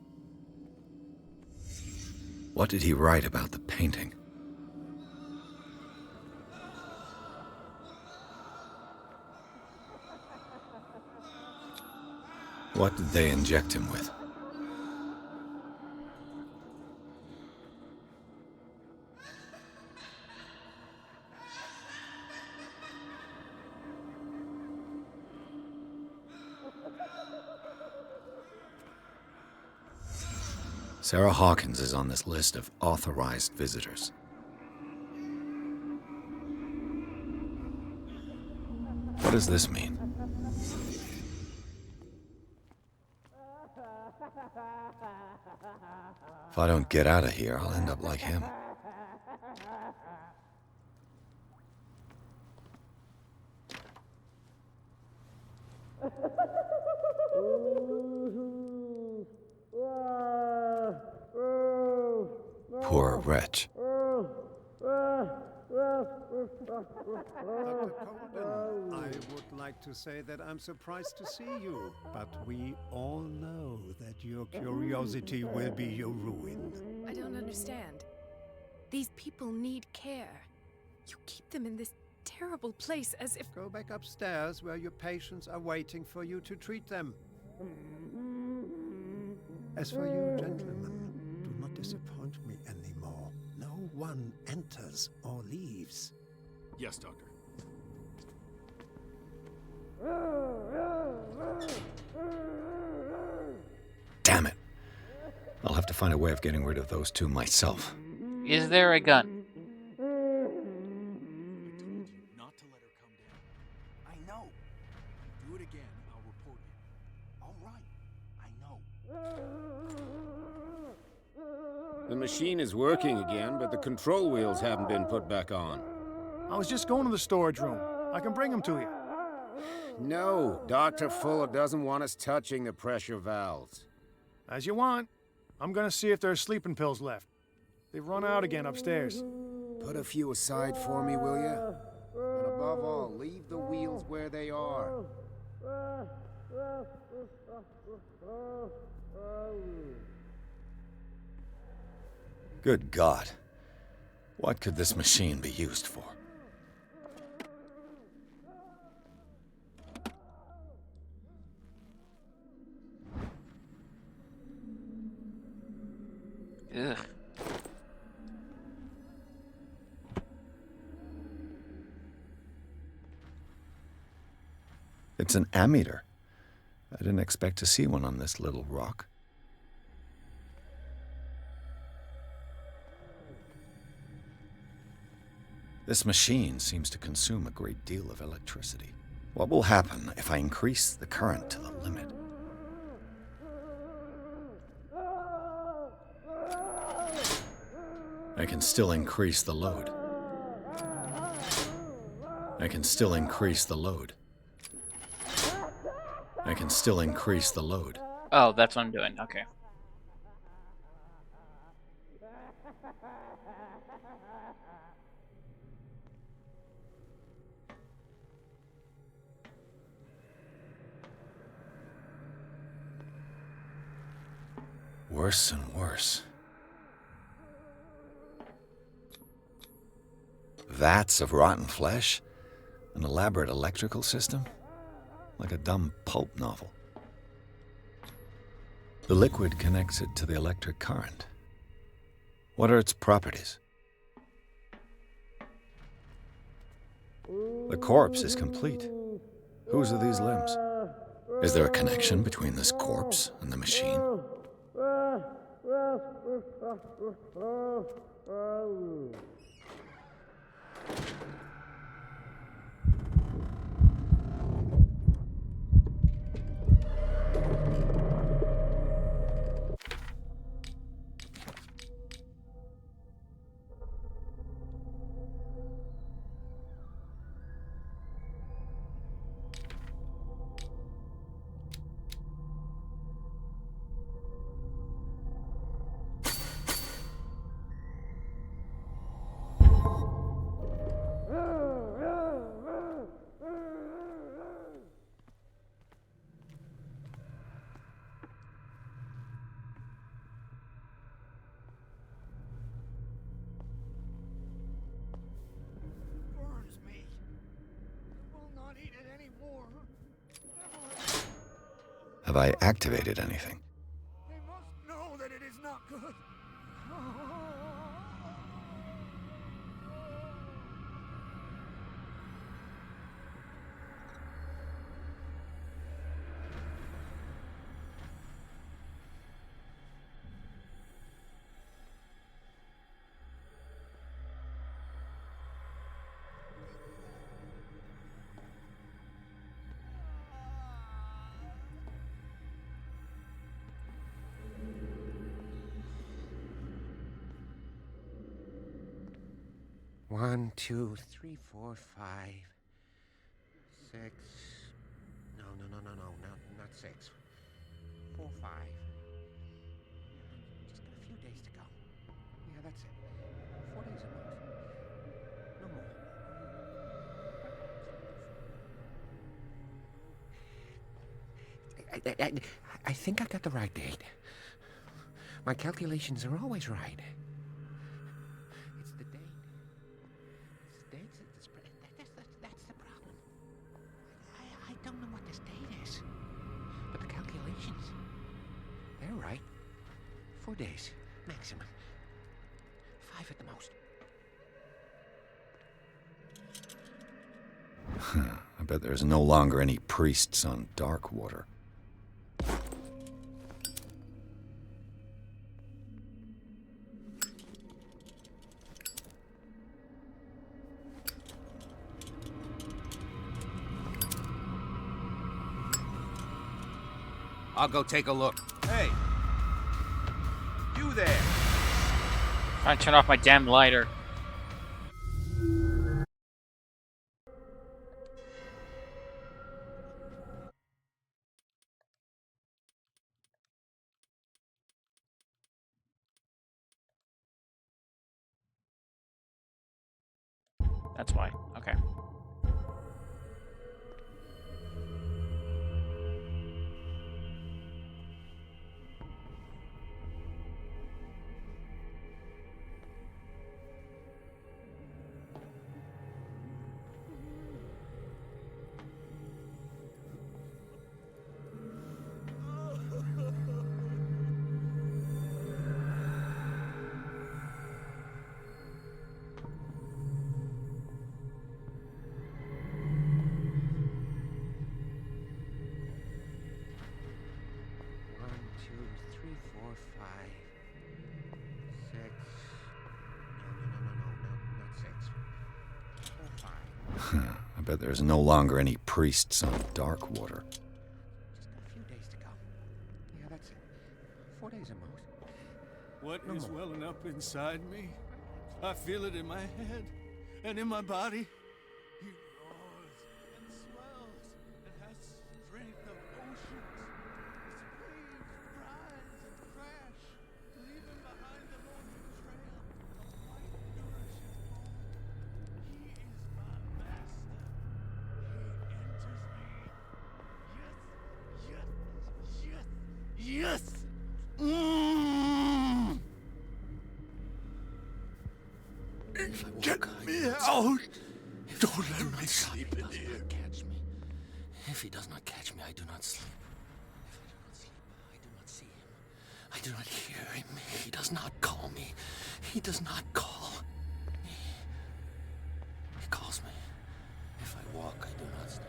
C: What did he write about the painting? What did they inject him with? Sarah Hawkins is on this list of authorized visitors. What does this mean? If I don't get out of here, I'll end up like him. Poor wretch.
J: Dr. Colden, I would like to say that I'm surprised to see you, but we all know that your curiosity will be your ruin.
P: I don't understand. These people need care. You keep them in this terrible place as if...
J: Go back upstairs where your patients are waiting for you to treat them. As for you, gentlemen, do not disappoint me anymore. No one enters or leaves.
L: Yes, Doctor.
C: Damn it. I'll have to find a way of getting rid of those 2 myself.
A: Is there a gun?
L: I told you not to let her come down.
N: I know.
L: If you do it again, I'll report you.
N: All right. I know.
Q: The machine is working again, but the control wheels haven't been put back on.
E: I was just going to the storage room. I can bring them to you.
Q: No, Dr. Fuller doesn't want us touching the pressure valves.
E: As you want. I'm gonna see if there's sleeping pills left. They've run out again upstairs.
Q: Put a few aside for me, will you? And above all, leave the wheels where they are.
C: Good God. What could this machine be used for?
A: Ugh.
C: It's an ammeter. I didn't expect to see one on this little rock. This machine seems to consume a great deal of electricity. What will happen if I increase the current to the limit? I can still increase the load. I can still increase the load. I can still increase the load.
A: Oh, that's what I'm doing. Okay.
C: Worse and worse. Vats of rotten flesh? An elaborate electrical system? Like a dumb pulp novel. The liquid connects it to the electric current. What are its properties? The corpse is complete. Whose are these limbs? Is there a connection between this corpse and the machine? Have I activated anything?
M: They must know that it is not good.
N: One, two, three, four, 5, 6. No, not 6. 4, 5. Just got a few days to go. Yeah, that's it. 4 days at most. No more. I think I got the right date. My calculations are always right. It's the date. That's the problem. I don't know what this date is. But the calculations, they're right. 4 days, maximum. 5 at the most.
C: I bet there's no longer any priests on Darkwater.
B: I'll go take a look.
N: Hey! You there!
A: Trying to turn off my damn lighter. That's why. Okay.
C: I bet there's no longer any priests on Darkwater.
N: Just a few days to go. Yeah, that's it. 4 days at most.
R: What
N: No
R: is
N: more.
R: welling up inside me? I feel it in my head and in my body. He roars and swells and has strength of oceans. His waves rise and crash, leaving behind the lonely trail of white nourishing foam. He is my master. He enters me. Yes, yes, yes, yes. Get me out! Don't let me sleep in here.
H: Catch me. If he does not catch me, I do not sleep. If I do not sleep, I do not see him. I do not hear him. He does not call me. He does not call me. He calls me. If I walk, I do not stop.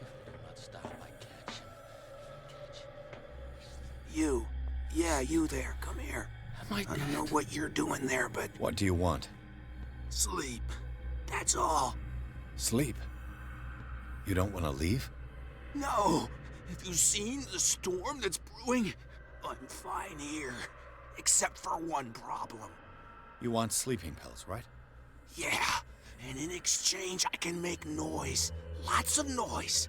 H: If I do not stop, I catch him. Catch him.
S: You. Yeah, you there. Come here.
H: I
S: don't know what you're doing there, but
C: What do you want?
S: sleep. That's all.
C: Sleep? You don't want to leave?
S: No. Have you seen the storm that's brewing? I'm fine here. Except for one problem.
C: You want sleeping pills, right?
S: Yeah. And in exchange, I can make noise. Lots of noise.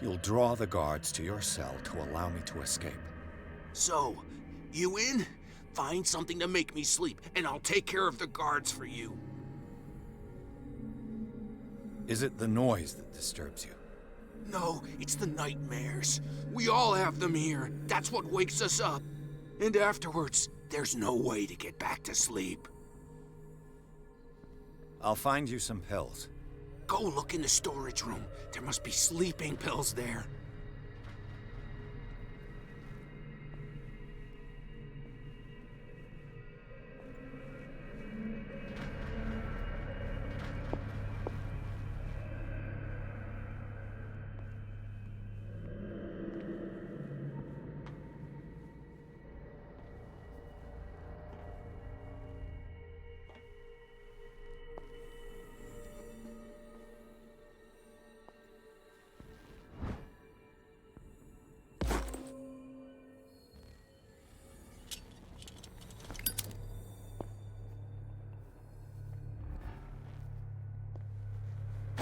C: You'll draw the guards to your cell to allow me to escape.
S: So, you in? Find something to make me sleep, and I'll take care of the guards for you.
C: Is it the noise that disturbs you?
S: No, it's the nightmares. We all have them here. That's what wakes us up. And afterwards, there's no way to get back to sleep.
C: I'll find you some pills.
S: Go look in the storage room. There must be sleeping pills there.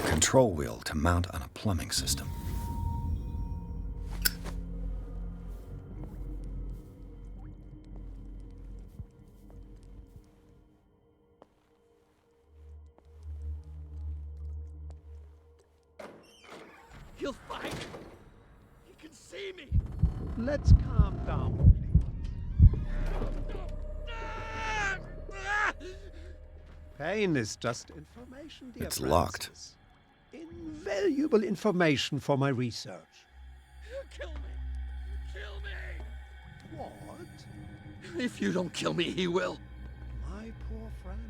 C: Control wheel to mount on a plumbing system.
M: He'll fight! He can see me!
J: Let's calm down, please. Pain is just information, dear
C: It's locked.
J: Francis. Invaluable information for my research.
M: Kill me! Kill me!
J: What?
M: If you don't kill me, he will.
J: My poor friend.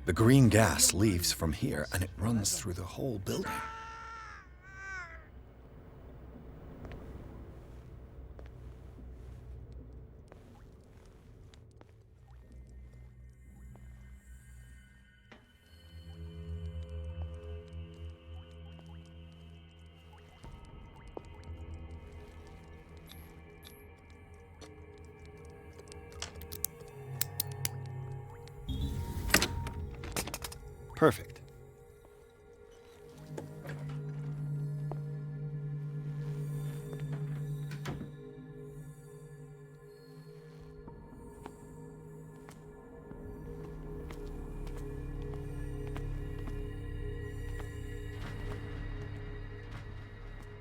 C: The green gas leaves from here and it runs through the whole building. Perfect.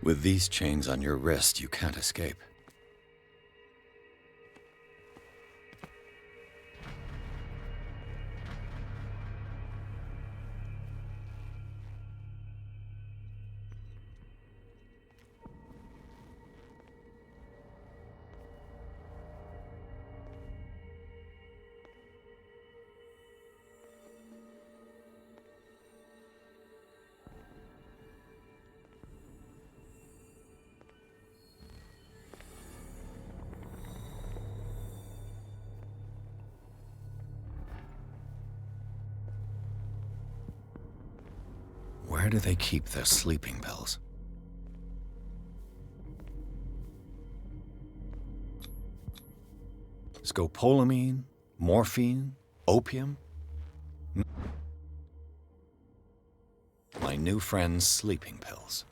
C: With these chains on your wrist, you can't escape. Where do they keep their sleeping pills? Scopolamine? Morphine? Opium? My new friend's sleeping pills.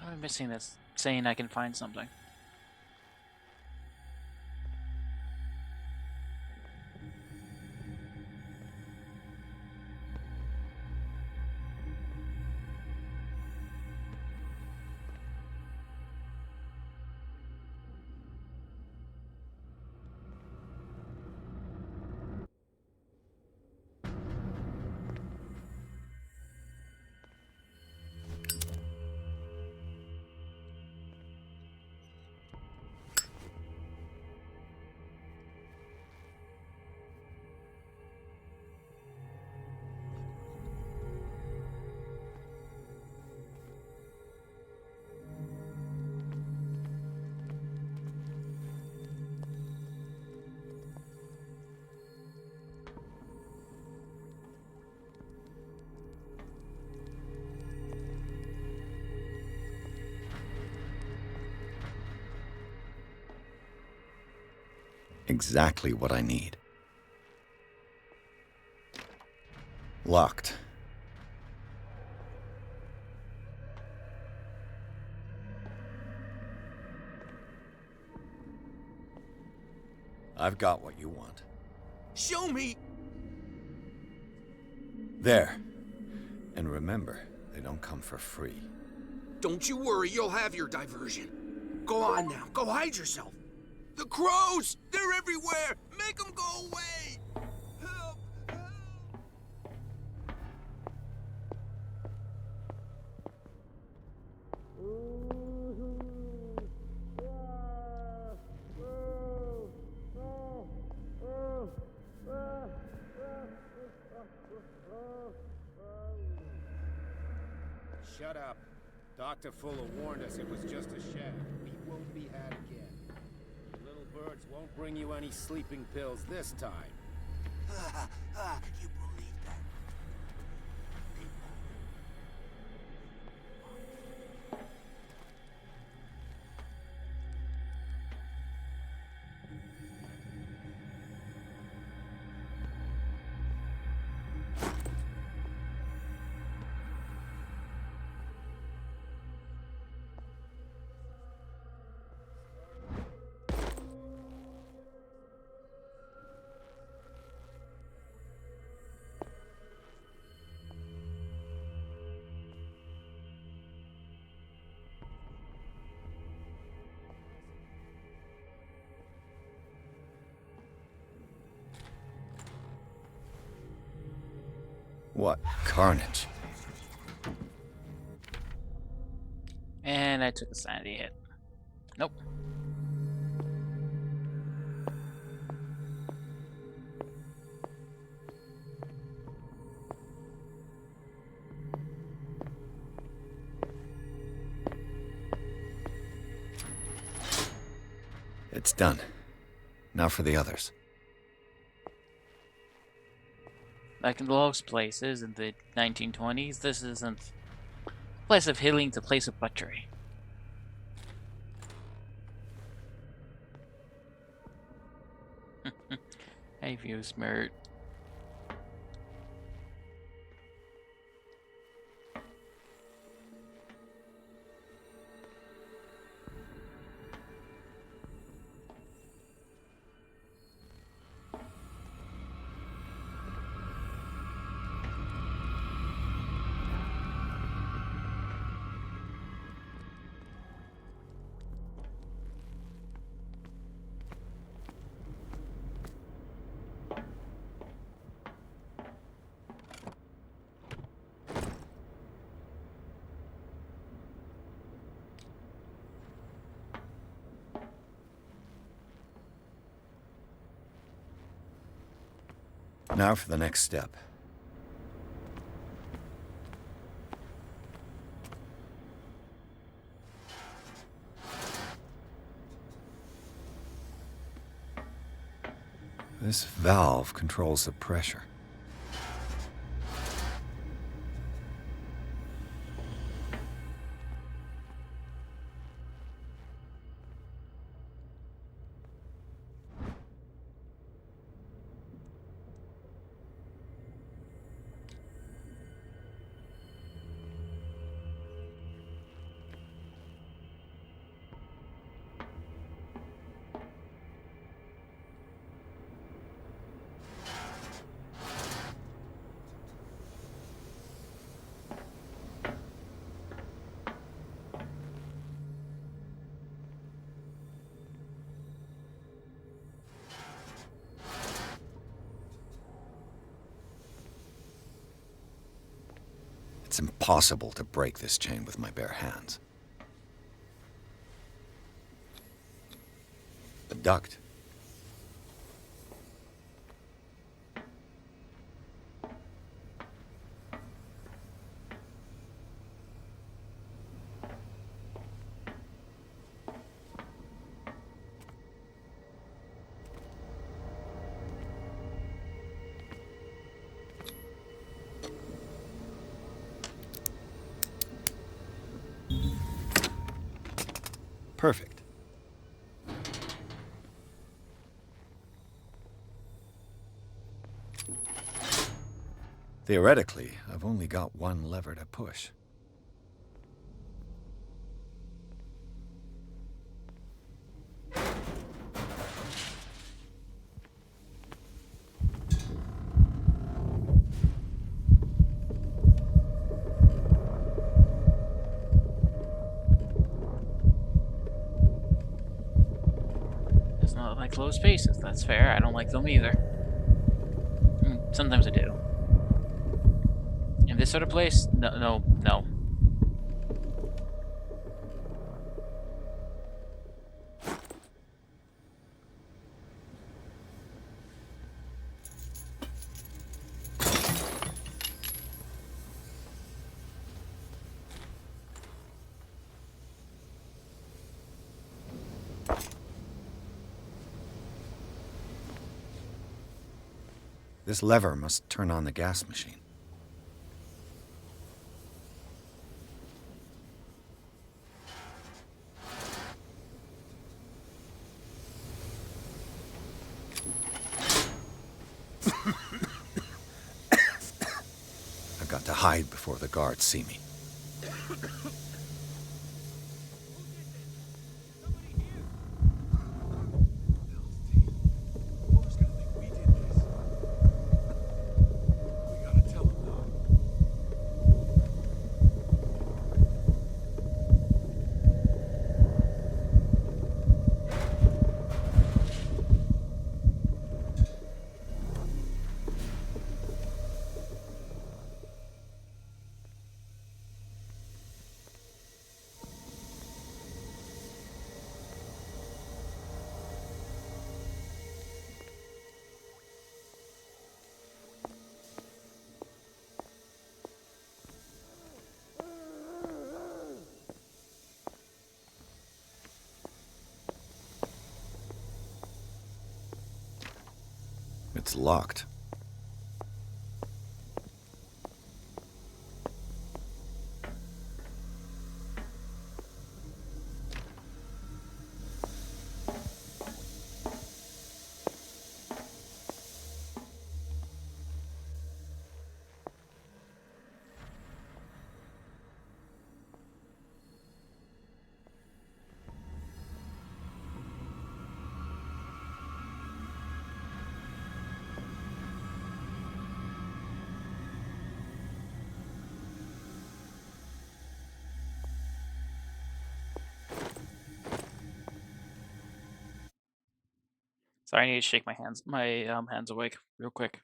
A: I'm missing this saying I can find something.
C: Exactly what I need. Locked. I've got what you want.
S: Show me!
C: There. And remember, they don't come for free.
S: Don't you worry, you'll have your diversion. Go on now, go hide yourself. The crows! They're everywhere! Make them go away! Help!
Q: Shut up. Dr. Fuller warned us it was just a shadow. We won't be had again. The little birds won't bring you any sleeping pills this time.
S: You believe that?
C: What carnage?
A: And I took a sanity hit. Nope.
C: It's done. Now for the others.
A: Like in most places in the 1920s, this isn't a place of healing, it's a place of butchery. Hey, view smart.
C: Now for the next step. This valve controls the pressure. It's impossible to break this chain with my bare hands. The duct. Perfect. Theoretically, I've only got one lever to push.
A: It's not like closed spaces, that's fair. I don't like them either. Sometimes I do. In this sort of place, no.
C: This lever must turn on the gas machine. I've got to hide before the guards see me. It's locked.
A: Sorry, I need to shake my hands awake real quick.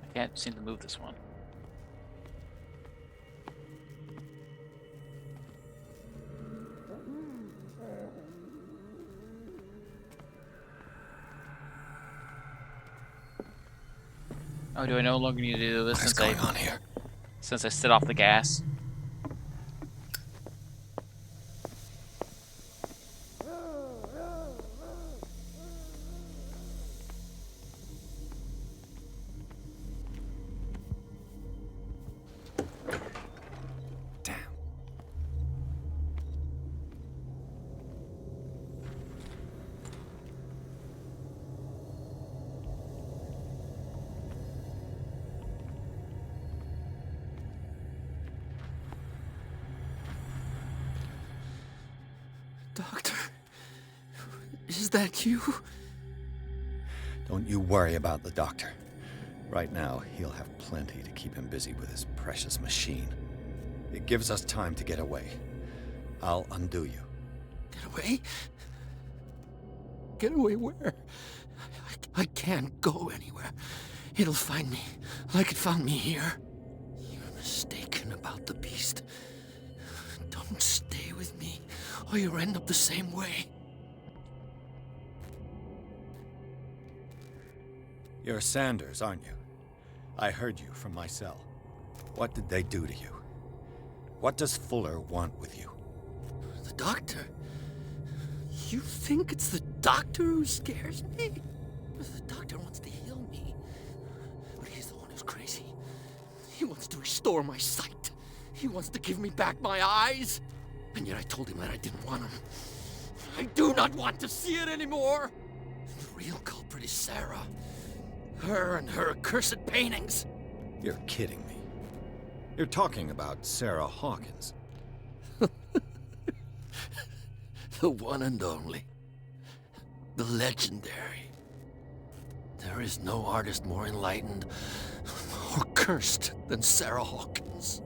A: I can't seem to move this one. Oh, do I no longer need to do this
C: What's going on here?
A: Since I set off the gas?
H: Doctor, is that you?
C: Don't you worry about the doctor. Right now, he'll have plenty to keep him busy with his precious machine. It gives us time to get away. I'll undo you.
H: Get away? Get away where? I can't go anywhere. It'll find me, like it found me here. You're mistaken about the beast. Don't stay with me, or you'll end up the same way.
C: You're Sanders, aren't you? I heard you from my cell. What did they do to you? What does Fuller want with you?
H: The doctor? You think it's the doctor who scares me? The doctor wants to heal me. But he's the one who's crazy. He wants to restore my sight. He wants to give me back my eyes. And yet I told him that I didn't want them. I do not want to see it anymore. The real culprit is Sarah. Her and her accursed paintings.
C: You're kidding me. You're talking about Sarah Hawkins.
H: The one and only. The legendary. There is no artist more enlightened or cursed than Sarah Hawkins.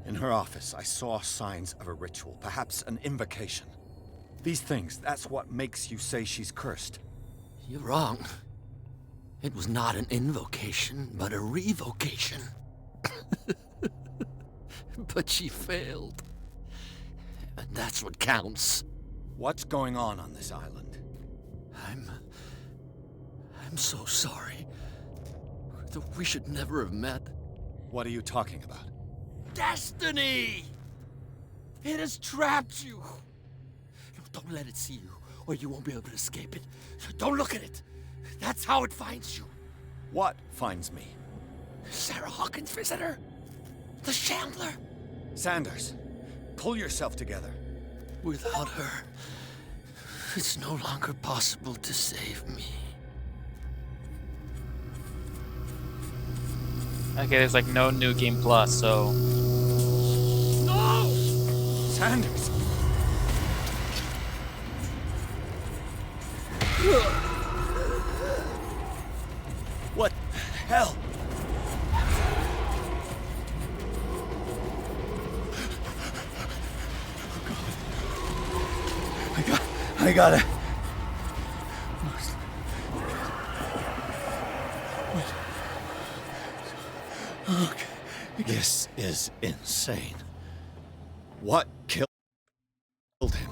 C: In her office, I saw signs of a ritual, perhaps an invocation. These things, that's what makes you say she's cursed.
H: You're wrong. It was not an invocation, but a revocation. But she failed. And that's what counts.
C: What's going on this island?
H: I'm so sorry. We should never have met.
C: What are you talking about?
H: Destiny! It has trapped you. No, don't let it see you, or you won't be able to escape it. Don't look at it. That's how it finds you.
C: What finds me?
H: Sarah Hawkins' visitor. The Shambler.
C: Sanders, pull yourself together.
H: Without her, it's no longer possible to save me.
A: Okay, there's like no New Game Plus, so...
H: No!
C: Sanders! What the hell? I gotta... Okay. This is insane. What killed him?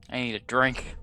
A: I need a drink.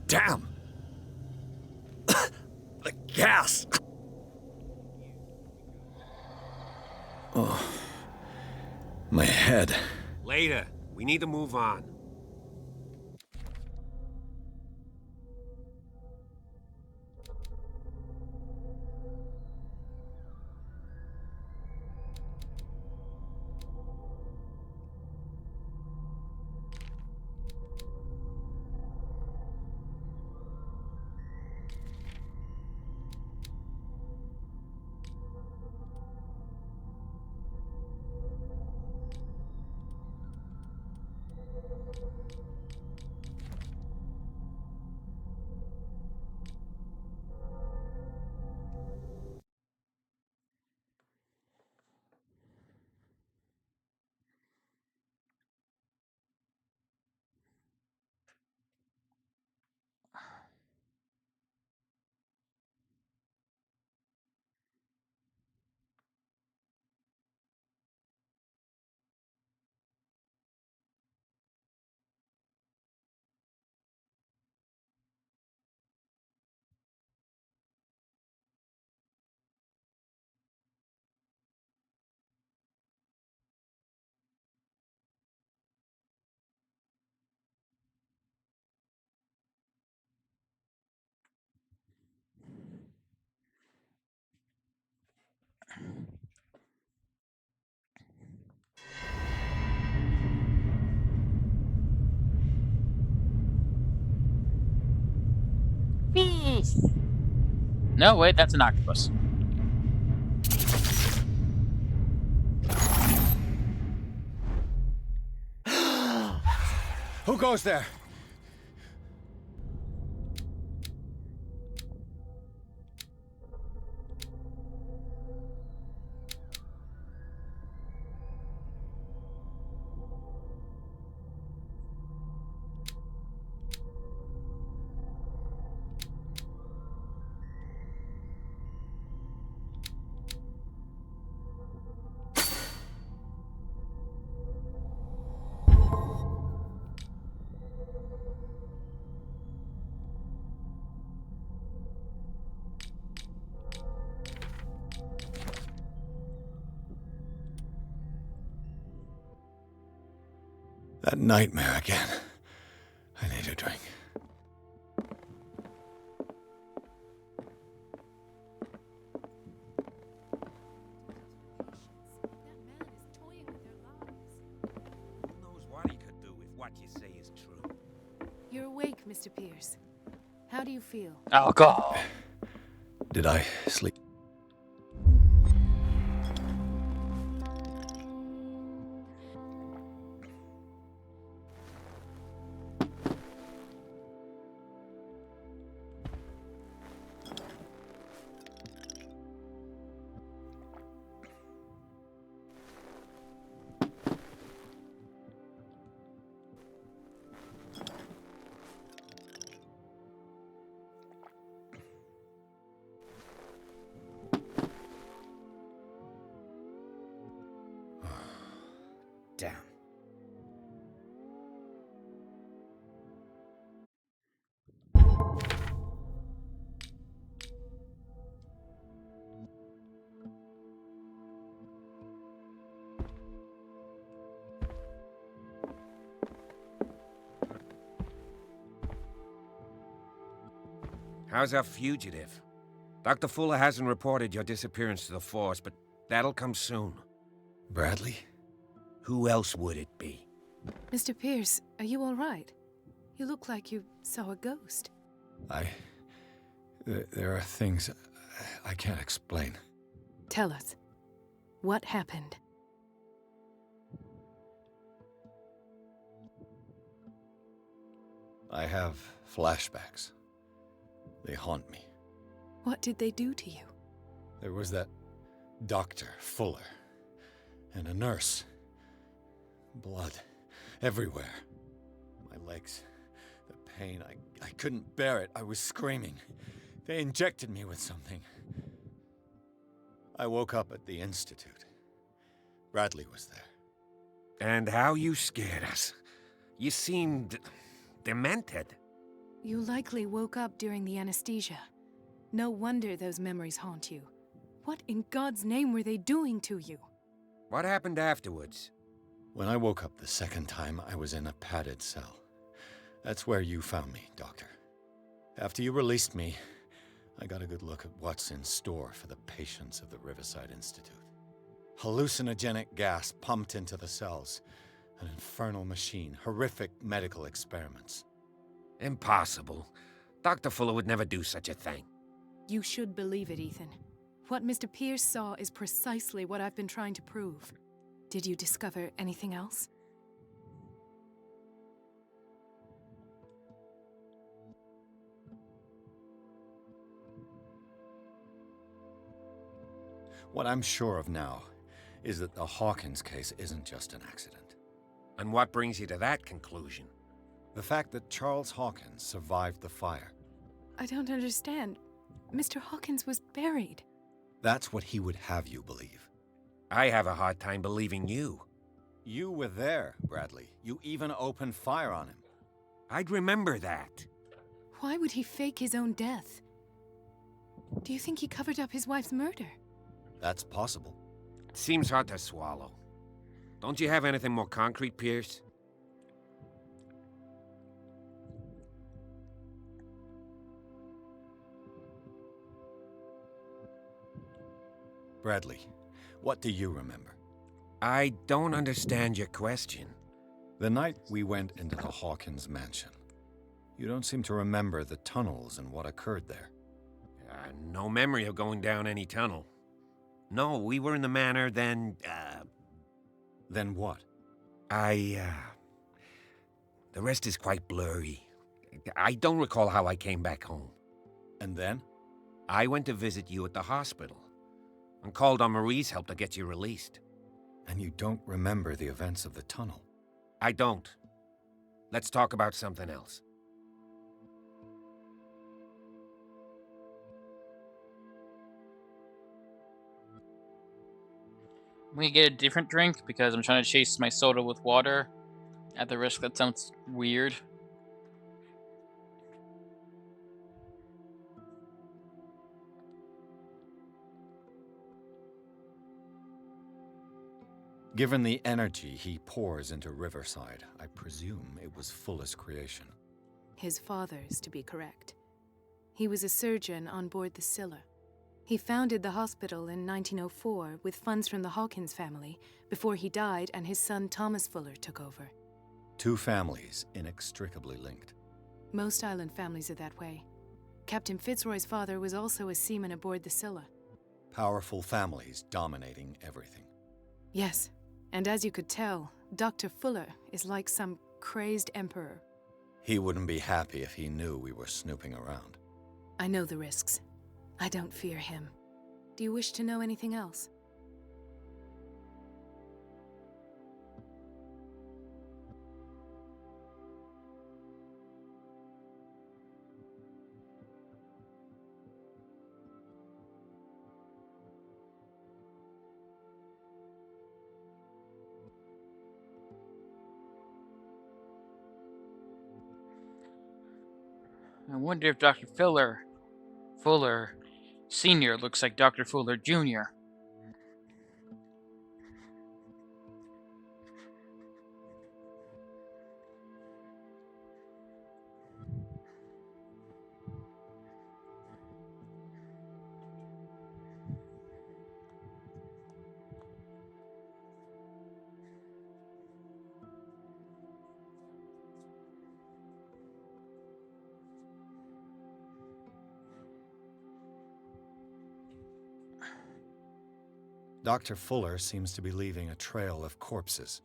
C: Damn! The gas! Oh. My head.
B: Later. We need to move on.
A: No, wait, that's an octopus.
C: Who goes there? That nightmare again. I need a drink.
B: Who knows what he could do if what you say is true?
P: You're awake, Mr. Pierce. How do you feel?
A: Alcohol.
C: Did I sleep?
B: Damn. How's our fugitive? Dr. Fuller hasn't reported your disappearance to the Force, but that'll come soon.
C: Bradley?
B: Who else would it be?
P: Mr. Pierce, are you all right? You look like you saw a ghost.
C: There are things I can't explain.
P: Tell us. What happened?
C: I have flashbacks. They haunt me.
P: What did they do to you?
C: There was that Dr. Fuller and a nurse. Blood everywhere. My legs, the pain, I couldn't bear it. I was screaming. They injected me with something. I woke up at the Institute. Bradley was there.
B: And how you scared us. You seemed demented.
P: You likely woke up during the anesthesia. No wonder those memories haunt you. What in God's name were they doing to you?
B: What happened afterwards?
C: When I woke up the second time, I was in a padded cell. That's where you found me, Doctor. After you released me, I got a good look at what's in store for the patients of the Riverside Institute. Hallucinogenic gas pumped into the cells. An infernal machine. Horrific medical experiments.
B: Impossible. Dr. Fuller would never do such a thing.
P: You should believe it, Ethan. What Mr. Pierce saw is precisely what I've been trying to prove. Did you discover anything else?
C: What I'm sure of now is that the Hawkins case isn't just an accident.
B: And what brings you to that conclusion?
C: The fact that Charles Hawkins survived the fire.
P: I don't understand. Mr. Hawkins was buried.
C: That's what he would have you believe.
B: I have a hard time believing you.
C: You were there, Bradley. You even opened fire on him.
B: I'd remember that.
P: Why would he fake his own death? Do you think he covered up his wife's murder?
C: That's possible.
B: Seems hard to swallow. Don't you have anything more concrete, Pierce?
C: Bradley, what do you remember?
B: I don't understand your question.
C: The night we went into the Hawkins mansion. You don't seem to remember the tunnels and what occurred there.
B: No memory of going down any tunnel. No, we were in the manor, then,
C: Then what?
B: The rest is quite blurry. I don't recall how I came back home.
C: And then?
B: I went to visit you at the hospital and called on Marie's help to get you released.
C: And you don't remember the events of the tunnel?
B: I don't. Let's talk about something else.
A: We get a different drink because I'm trying to chase my soda with water. At the risk that sounds weird.
C: Given the energy he pours into Riverside, I presume it was Fuller's creation.
P: His father's, to be correct. He was a surgeon on board the Scylla. He founded the hospital in 1904 with funds from the Hawkins family before he died and his son Thomas Fuller took over.
C: Two families inextricably linked.
P: Most island families are that way. Captain Fitzroy's father was also a seaman aboard the Scylla.
C: Powerful families dominating everything.
P: Yes, and as you could tell, Dr. Fuller is like some crazed emperor.
C: He wouldn't be happy if he knew we were snooping around.
P: I know the risks. I don't fear him. Do you wish to know anything else?
A: I wonder if Dr. Fuller Sr. looks like Dr. Fuller Jr.
C: Dr. Fuller seems to be leaving a trail of corpses.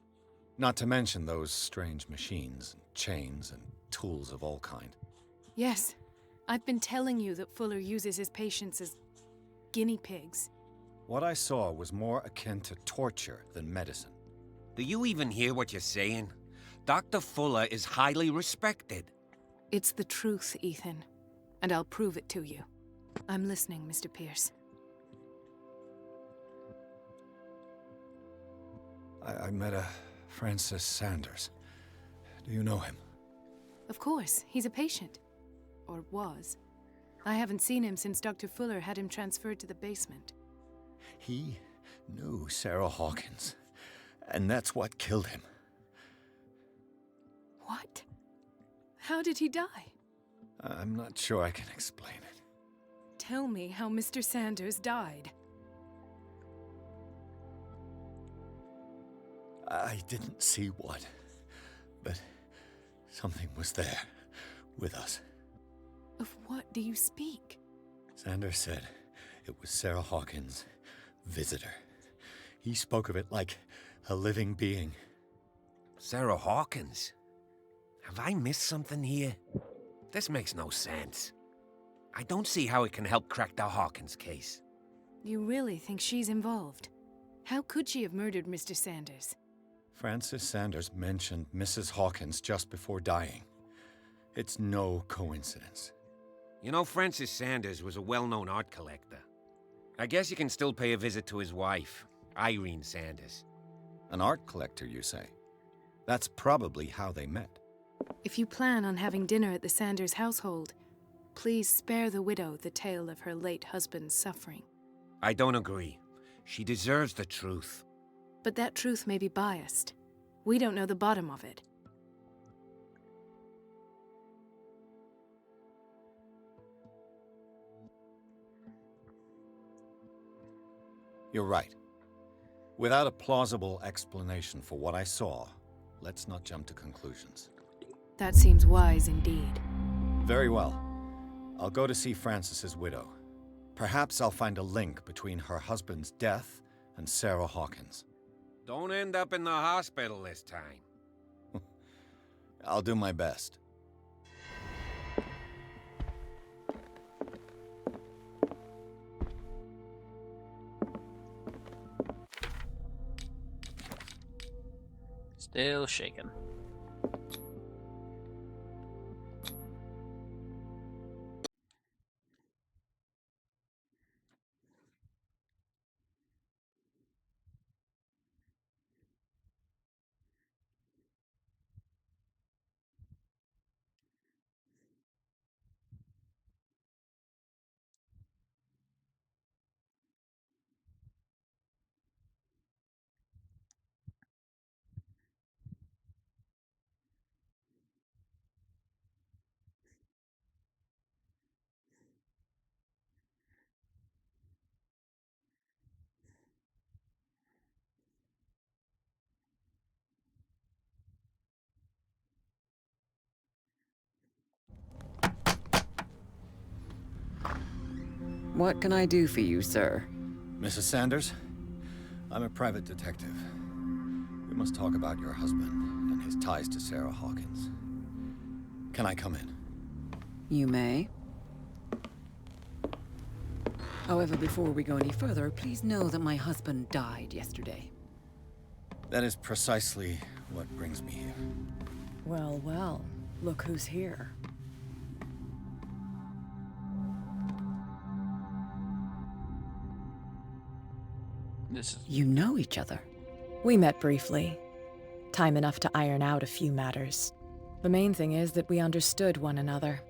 C: Not to mention those strange machines, chains, and tools of all kind.
P: Yes. I've been telling you that Fuller uses his patients as guinea pigs.
C: What I saw was more akin to torture than medicine.
B: Do you even hear what you're saying? Dr. Fuller is highly respected.
P: It's the truth, Ethan. And I'll prove it to you. I'm listening, Mr. Pierce.
C: I met a Francis Sanders. Do you know him?
P: Of course, he's a patient. Or was. I haven't seen him since Dr. Fuller had him transferred to the basement.
C: He knew Sarah Hawkins, and that's what killed him.
P: What? How did he die?
C: I'm not sure I can explain it.
P: Tell me how Mr. Sanders died.
C: I didn't see what, but something was there, with us.
P: Of what do you speak?
C: Sanders said it was Sarah Hawkins' visitor. He spoke of it like a living being.
B: Sarah Hawkins? Have I missed something here? This makes no sense. I don't see how it can help crack the Hawkins case.
P: You really think she's involved? How could she have murdered Mr. Sanders?
C: Francis Sanders mentioned Mrs. Hawkins just before dying. It's no coincidence.
B: You know, Francis Sanders was a well-known art collector. I guess you can still pay a visit to his wife, Irene Sanders.
C: An art collector, you say? That's probably how they met.
P: If you plan on having dinner at the Sanders household, please spare the widow the tale of her late husband's suffering.
B: I don't agree. She deserves the truth.
P: But that truth may be biased. We don't know the bottom of it.
C: You're right. Without a plausible explanation for what I saw, let's not jump to conclusions.
P: That seems wise indeed.
C: Very well. I'll go to see Francis's widow. Perhaps I'll find a link between her husband's death and Sarah Hawkins.
B: Don't end up in the hospital this time.
C: I'll do my best.
A: Still shaking.
T: What can I do for you, sir?
C: Mrs. Sanders, I'm a private detective. We must talk about your husband and his ties to Sarah Hawkins. Can I come in?
T: You may. However, before we go any further, please know that my husband died yesterday.
C: That is precisely what brings me here.
P: Well, well, look who's here.
T: You know each other?
P: We met briefly. Time enough to iron out a few matters. The main thing is that we understood one another.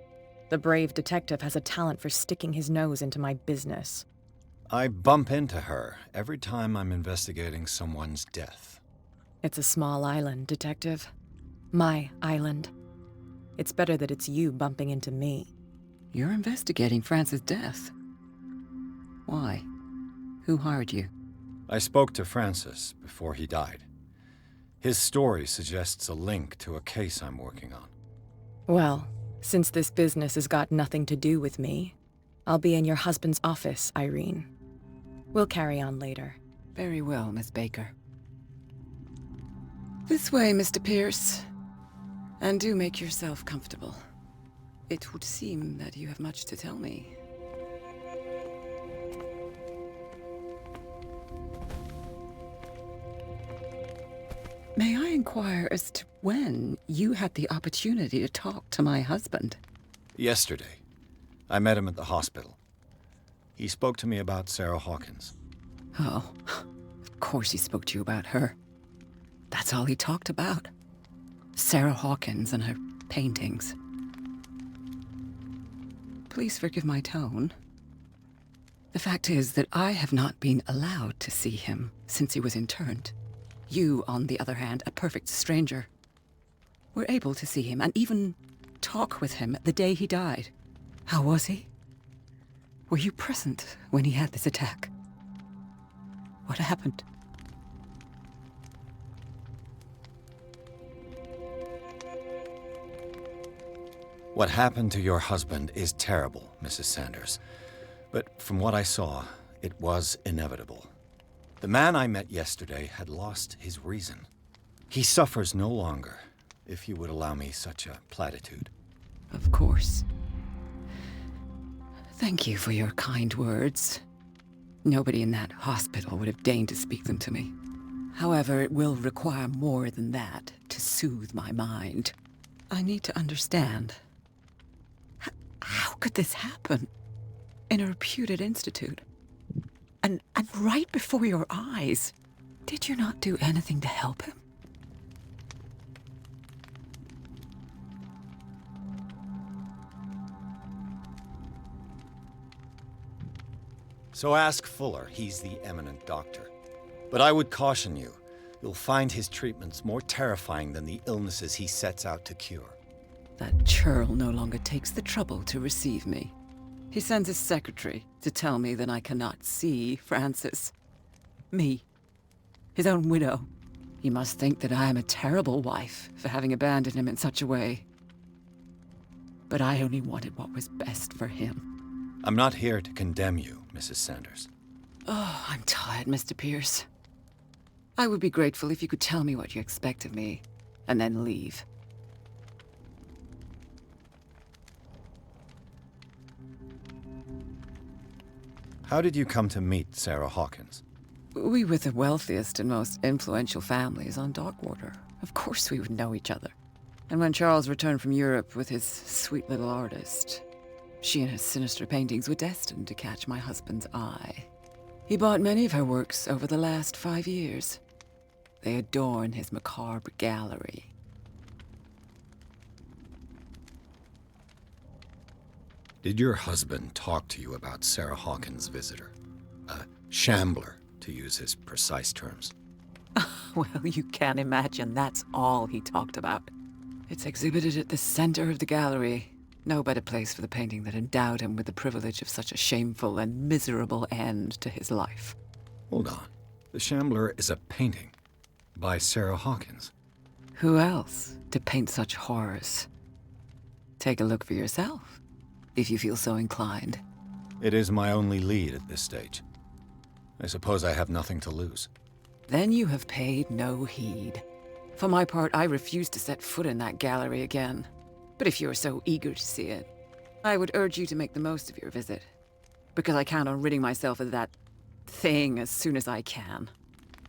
P: The brave detective has a talent for sticking his nose into my business.
C: I bump into her every time I'm investigating someone's death.
P: It's a small island, Detective. My island. It's better that it's you bumping into me.
T: You're investigating Francis' death. Why? Who hired you?
C: I spoke to Francis before he died. His story suggests a link to a case I'm working on.
P: Well, since this business has got nothing to do with me, I'll be in your husband's office, Irene. We'll carry on later.
T: Very well, Miss Baker. This way, Mr. Pierce. And do make yourself comfortable. It would seem that you have much to tell me. May I inquire as to when you had the opportunity to talk to my husband?
C: Yesterday. I met him at the hospital. He spoke to me about Sarah Hawkins.
T: Oh, of course he spoke to you about her. That's all he talked about. Sarah Hawkins and her paintings. Please forgive my tone. The fact is that I have not been allowed to see him since he was interned. You, on the other hand, a perfect stranger, were able to see him and even talk with him the day he died. How was he? Were you present when he had this attack? What happened?
C: What happened to your husband is terrible, Mrs. Sanders. But from what I saw, it was inevitable. The man I met yesterday had lost his reason. He suffers no longer, if you would allow me such a platitude.
T: Of course. Thank you for your kind words. Nobody in that hospital would have deigned to speak them to me. However, it will require more than that to soothe my mind. I need to understand. How could this happen? In a reputed institute? And right before your eyes. Did you not do anything to help him?
C: So ask Fuller, he's the eminent doctor. But I would caution you, you'll find his treatments more terrifying than the illnesses he sets out to cure.
T: That churl no longer takes the trouble to receive me. He sends his secretary to tell me that I cannot see Francis. Me. His own widow. He must think that I am a terrible wife for having abandoned him in such a way. But I only wanted what was best for him.
C: I'm not here to condemn you, Mrs. Sanders.
T: Oh, I'm tired, Mr. Pierce. I would be grateful if you could tell me what you expect of me, and then leave.
C: How did you come to meet Sarah Hawkins?
T: We were the wealthiest and most influential families on Darkwater. Of course we would know each other. And when Charles returned from Europe with his sweet little artist, she and her sinister paintings were destined to catch my husband's eye. He bought many of her works over the last 5 years. They adorn his macabre gallery.
C: Did your husband talk to you about Sarah Hawkins' visitor? A shambler, to use his precise terms.
T: Well, you can't imagine that's all he talked about. It's exhibited at the center of the gallery. No better place for the painting that endowed him with the privilege of such a shameful and miserable end to his life.
C: Hold on. The Shambler is a painting by Sarah Hawkins.
T: Who else to paint such horrors? Take a look for yourself, if you feel so inclined.
C: It is my only lead at this stage. I suppose I have nothing to lose.
T: Then you have paid no heed. For my part, I refuse to set foot in that gallery again. But if you're so eager to see it, I would urge you to make the most of your visit. Because I count on ridding myself of that thing as soon as I can.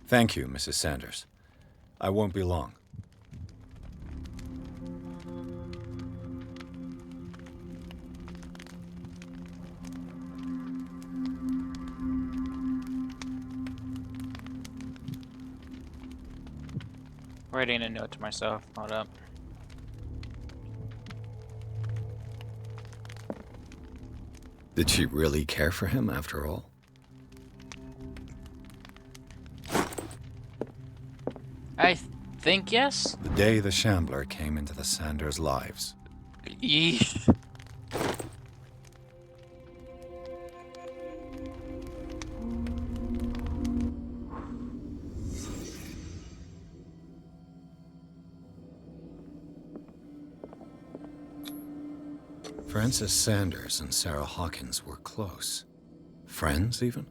C: Thank you, Mrs. Sanders. I won't be long.
A: Writing a note to myself. Hold up.
C: Did she really care for him after all?
A: I think yes.
C: The day the Shambler came into the Sanders' lives.
A: Yeesh.
C: Francis Sanders and Sarah Hawkins were close. Friends, even?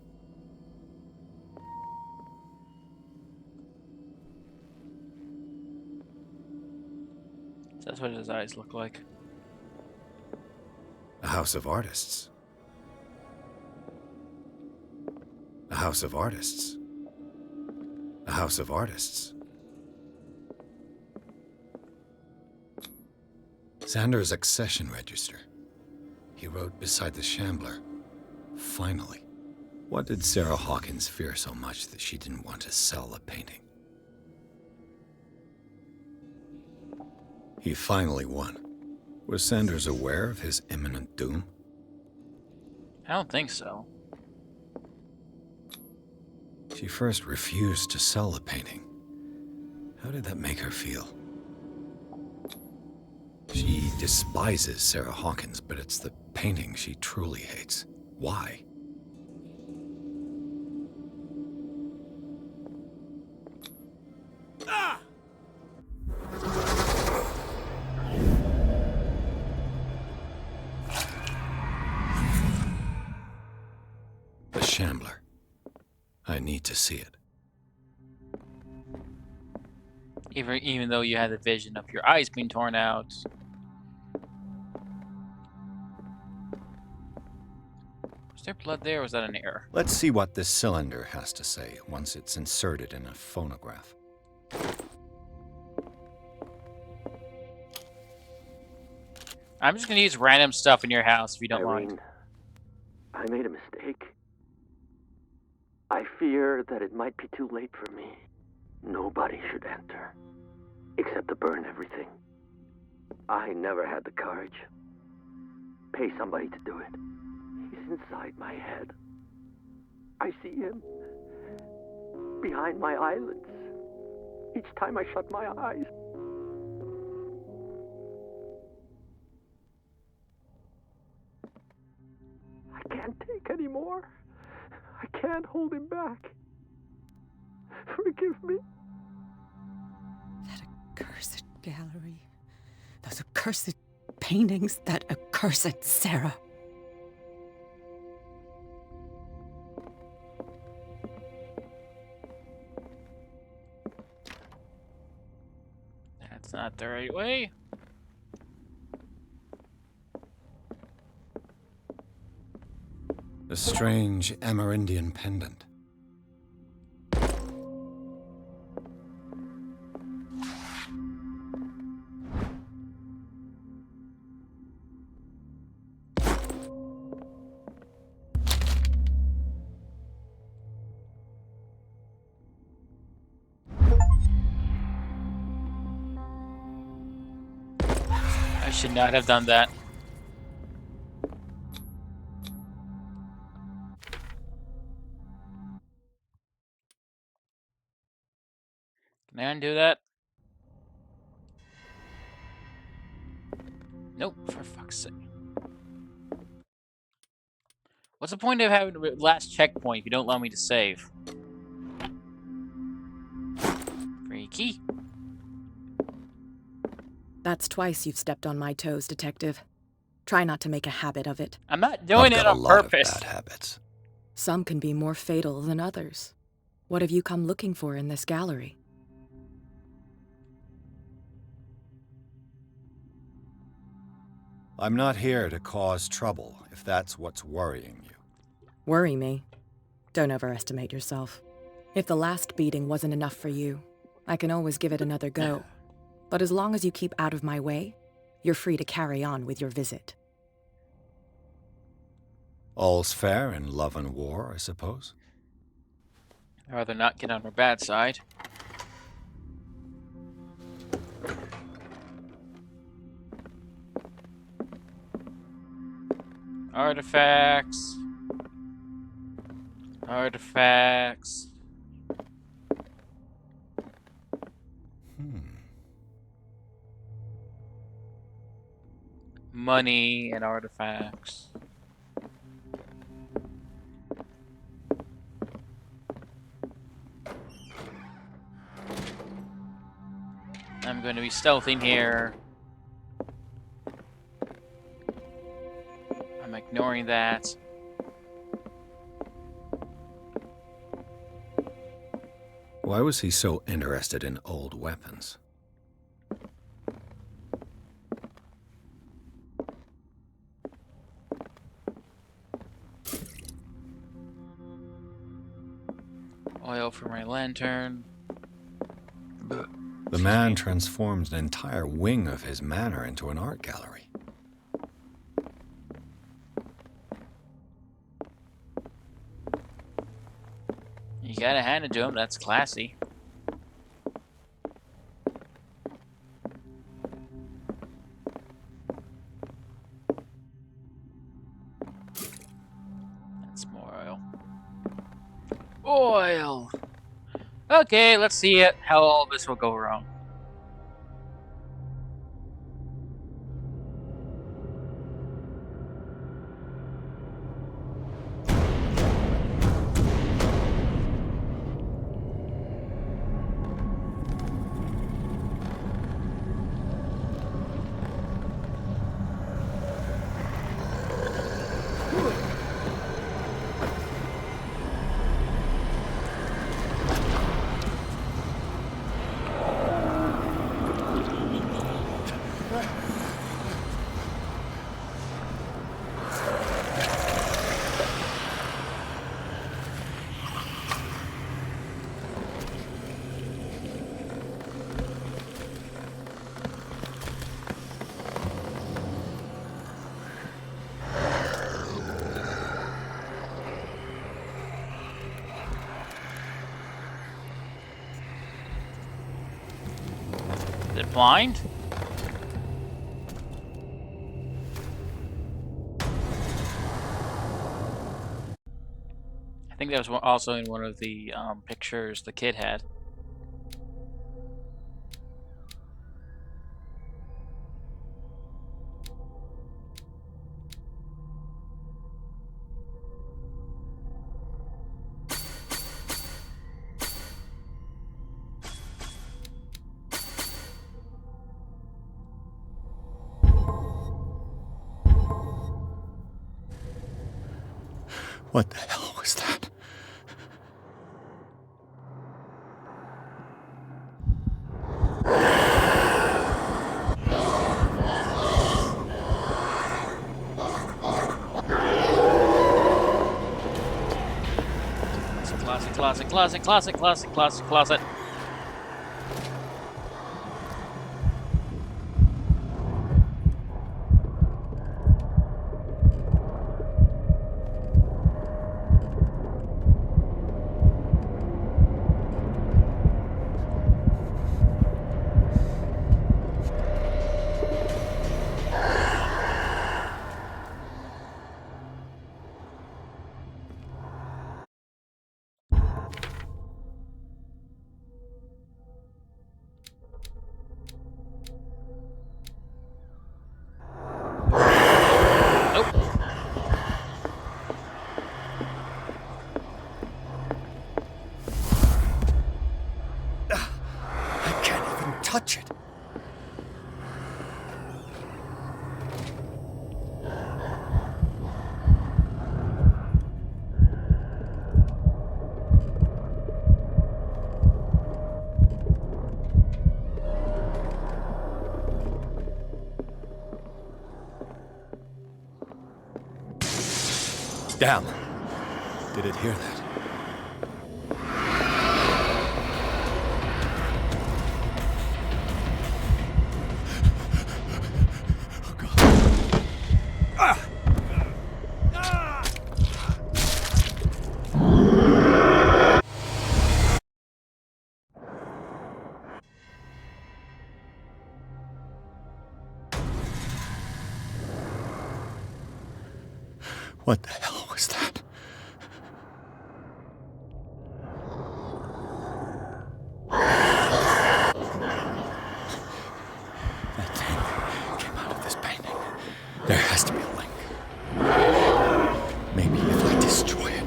A: That's what his eyes look like.
C: A house of artists. A house of artists. A house of artists. Sanders' accession register. He wrote beside the Shambler, "Finally." What did Sarah Hawkins fear so much that she didn't want to sell the painting? He finally won. Was Sanders aware of his imminent doom?
A: I don't think so.
C: She first refused to sell the painting. How did that make her feel? She despises Sarah Hawkins, but it's the painting she truly hates. Why?
S: Ah!
C: The Shambler. I need to see it.
A: Even though you had the vision of your eyes being torn out. Was there blood there, or was that an error?
C: Let's see what this cylinder has to say once it's inserted in a phonograph.
A: I'm just gonna use random stuff in your house if you don't mind.
H: I made a mistake. I fear that it might be too late for me. Nobody should enter, except to burn everything. I never had the courage. Pay somebody to do it. He's inside my head. I see him behind my eyelids each time I shut my eyes. I can't take any more. I can't hold him back. Forgive me.
T: That accursed gallery. Those accursed paintings. That accursed Sarah.
A: That's not the right way.
C: A strange Amerindian pendant.
A: I should not have done that. Can I undo that? Nope, for fuck's sake. What's the point of having the last checkpoint if you don't allow me to save? Freaky.
P: That's twice you've stepped on my toes, Detective.
U: Try not to make a habit of it.
A: I'm not doing
C: I've
A: it
C: got
A: on
C: a lot
A: purpose.
C: of bad habits.
U: Some can be more fatal than others. What have you come looking for in this gallery?
C: I'm not here to cause trouble, if that's what's worrying you.
U: Worry me? Don't overestimate yourself. If the last beating wasn't enough for you, I can always give it another go. But as long as you keep out of my way, you're free to carry on with your visit.
C: All's fair in love and war, I suppose.
A: I'd rather not get on her bad side. Artifacts. Artifacts. Money and artifacts. I'm going to be stealthing here. I'm ignoring that.
C: Why was he so interested in old weapons?
A: Oil for my lantern.
C: The man transformed an entire wing of his manor into an art gallery.
A: You gotta hand it to him, that's classy. That's more oil. Oil! Okay, let's see how all this will go wrong. Is it blind? I think that was also in one of the pictures the kid had.
C: What the hell was that?
A: Closet.
C: Touch it. Damn. Did it hear that? What the hell was that? That thing came out of this painting. There has to be a link. Maybe if I destroy it.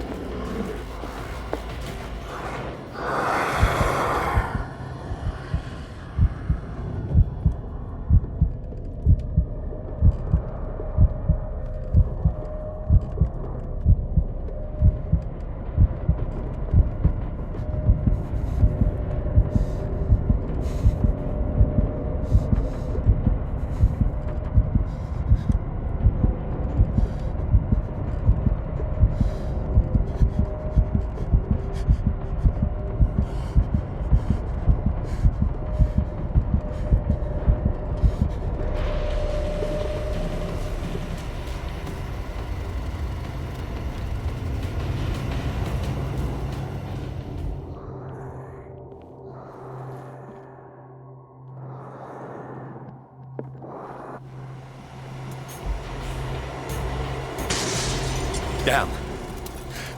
C: Damn.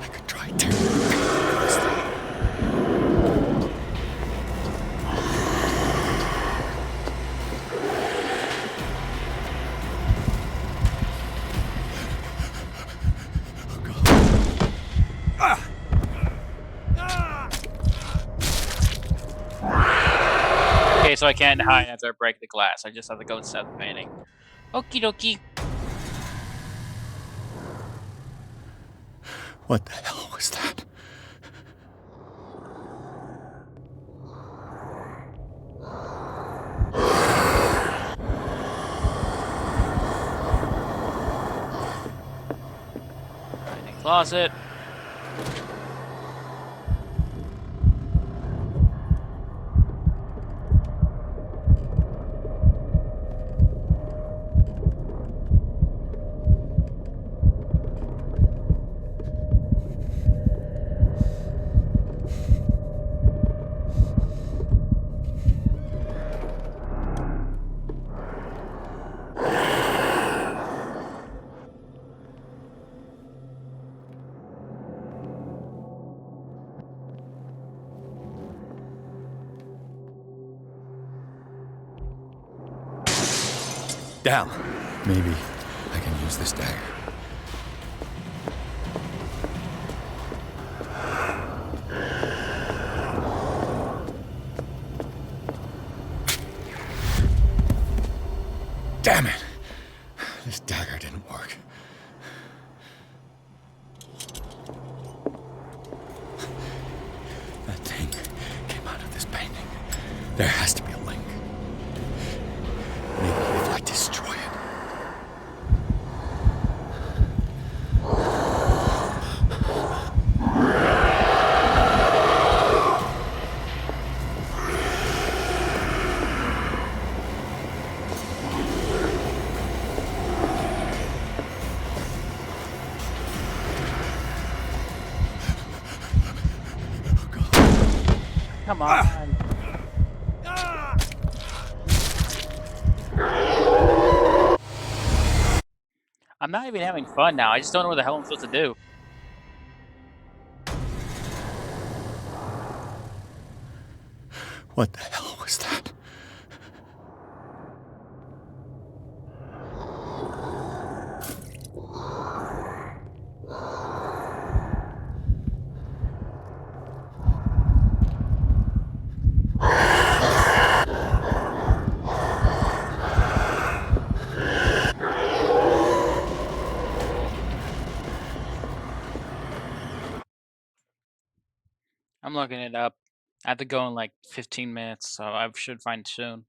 C: I could try tearing this thing.
A: Okay, so I can't hide after I break the glass. I just have to go inside the painting. Okie dokie.
C: What the hell was that?
A: Painting closet.
C: Damn. Maybe I can use this dagger. Damn it! This dagger didn't work. That thing came out of this painting. There has to be a link. Maybe if I destroy it.
A: Come on. I'm not even having fun now. I just don't know what the hell I'm supposed to do.
C: What the hell was that?
A: I'm looking it up. I have to go in like 15 minutes, so I should find it soon.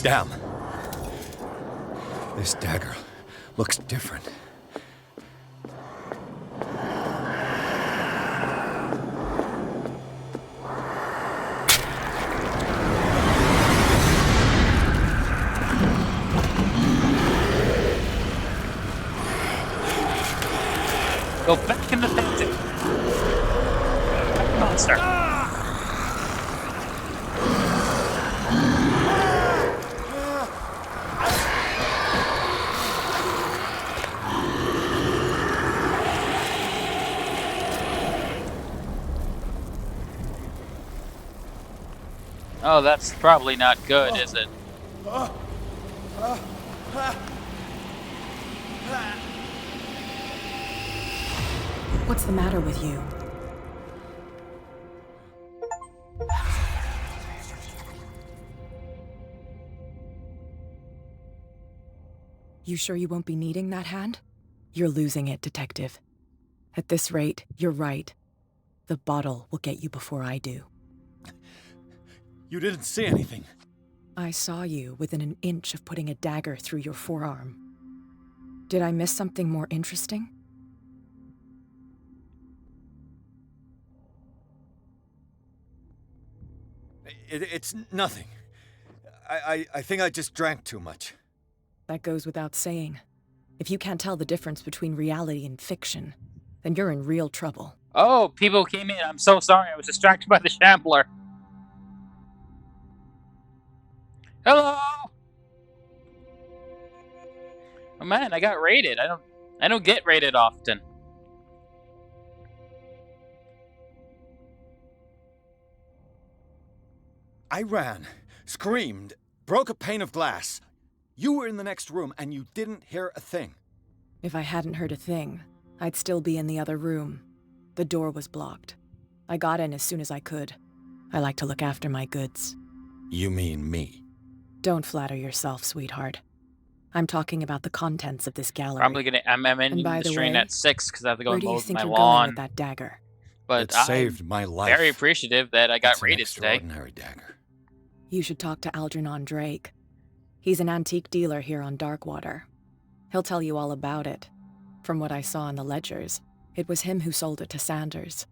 C: Damn. This dagger looks different.
A: Go back in the phantom. Monster. Oh, that's probably not good, is it?
U: What's the matter with you? You sure you won't be needing that hand? You're losing it, Detective. At this rate, you're right. The bottle will get you before I do.
C: You didn't see anything.
U: I saw you within an inch of putting a dagger through your forearm. Did I miss something more interesting?
C: It's nothing. I think I just drank too much.
U: That goes without saying. If you can't tell the difference between reality and fiction, then you're in real trouble.
A: Oh, people came in. I'm so sorry. I was distracted by the Shambler. Hello. Oh man, I got raided. I don't get raided often.
C: I ran, screamed, broke a pane of glass. You were in the next room and you didn't hear a thing.
U: If I hadn't heard a thing, I'd still be in the other room. The door was blocked. I got in as soon as I could. I like to look after my goods.
C: You mean me?
U: Don't flatter yourself, sweetheart. I'm talking about the contents of this gallery.
A: Probably gonna. I'm ending
U: by
A: the
U: the
A: stream
U: way,
A: at 6 because I have to go
U: where
A: and
U: do you
A: mow
U: think
A: my
U: you're
A: lawn.
U: going with that dagger?
A: But
C: it saved my life.
A: Very appreciative that I got raided today.
C: Extraordinary dagger.
U: You should talk to Algernon Drake. He's an antique dealer here on Darkwater. He'll tell you all about it. From what I saw in the ledgers, it was him who sold it to Sanders.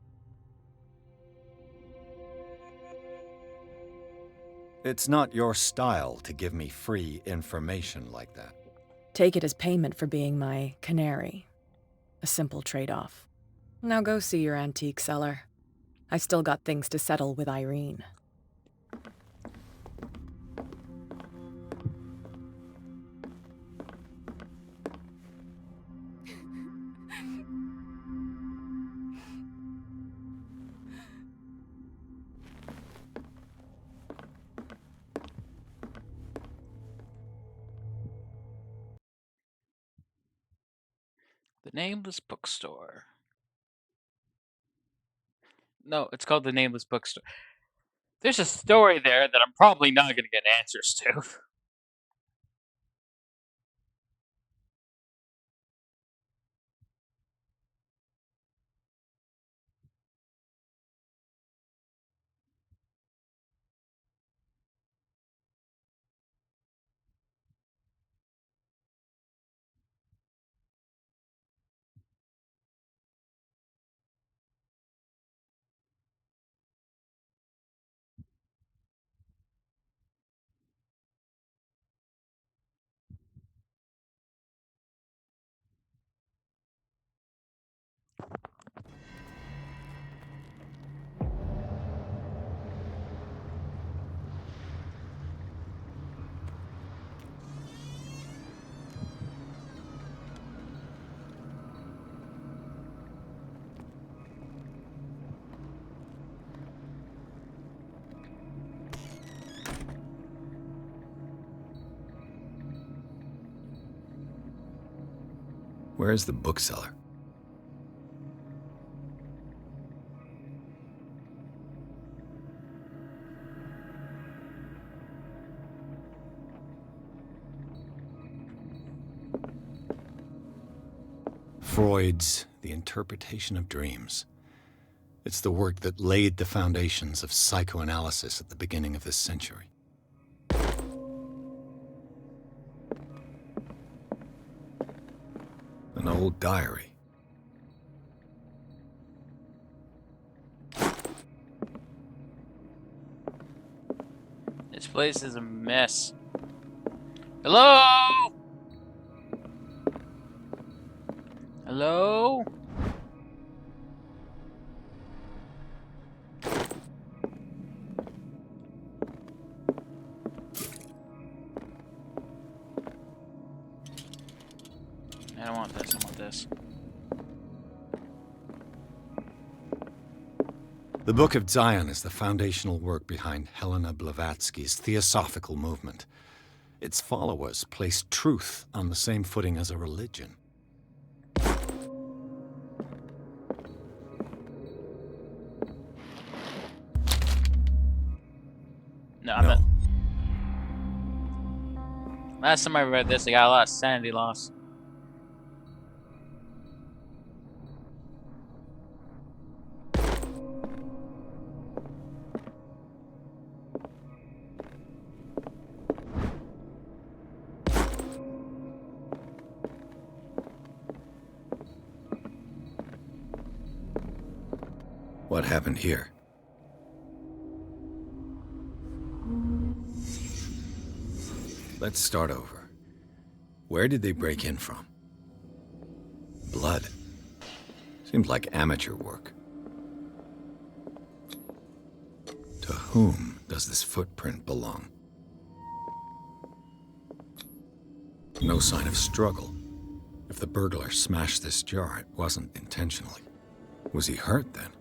C: It's not your style to give me free information like that.
U: Take it as payment for being my canary. A simple trade-off. Now go see your antique seller. I still got things to settle with Irene.
A: The Nameless Bookstore. No, it's called The Nameless Bookstore. There's a story there that I'm probably not going to get answers to.
C: Where is the bookseller? Freud's The Interpretation of Dreams. It's the work that laid the foundations of psychoanalysis at the beginning of this century. An old diary.
A: This place is a mess. Hello? Hello? I don't want this, I want this.
C: The Book of Zion is the foundational work behind Helena Blavatsky's Theosophical movement. Its followers place truth on the same footing as a religion.
A: No, I'm not. Last time I read this, I got a lot of sanity loss.
C: What happened here? Let's start over. Where did they break in from? Blood. Seems like amateur work. To whom does this footprint belong? No sign of struggle. If the burglar smashed this jar, it wasn't intentionally. Was he hurt then?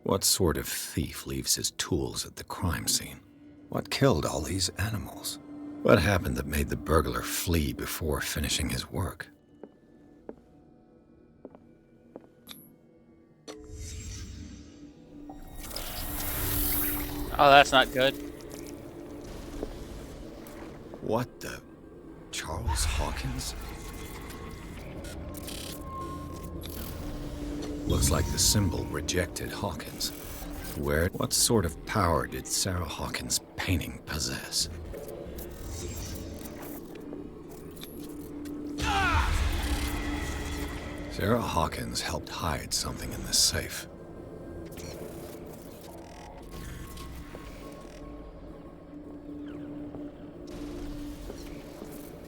C: What sort of thief leaves his tools at the crime scene? What killed all these animals? What happened that made the burglar flee before finishing his work?
A: Oh, that's not good.
C: What the? Charles Hawkins? Looks like the symbol rejected Hawkins. What sort of power did Sarah Hawkins' painting possess? Sarah Hawkins helped hide something in this safe.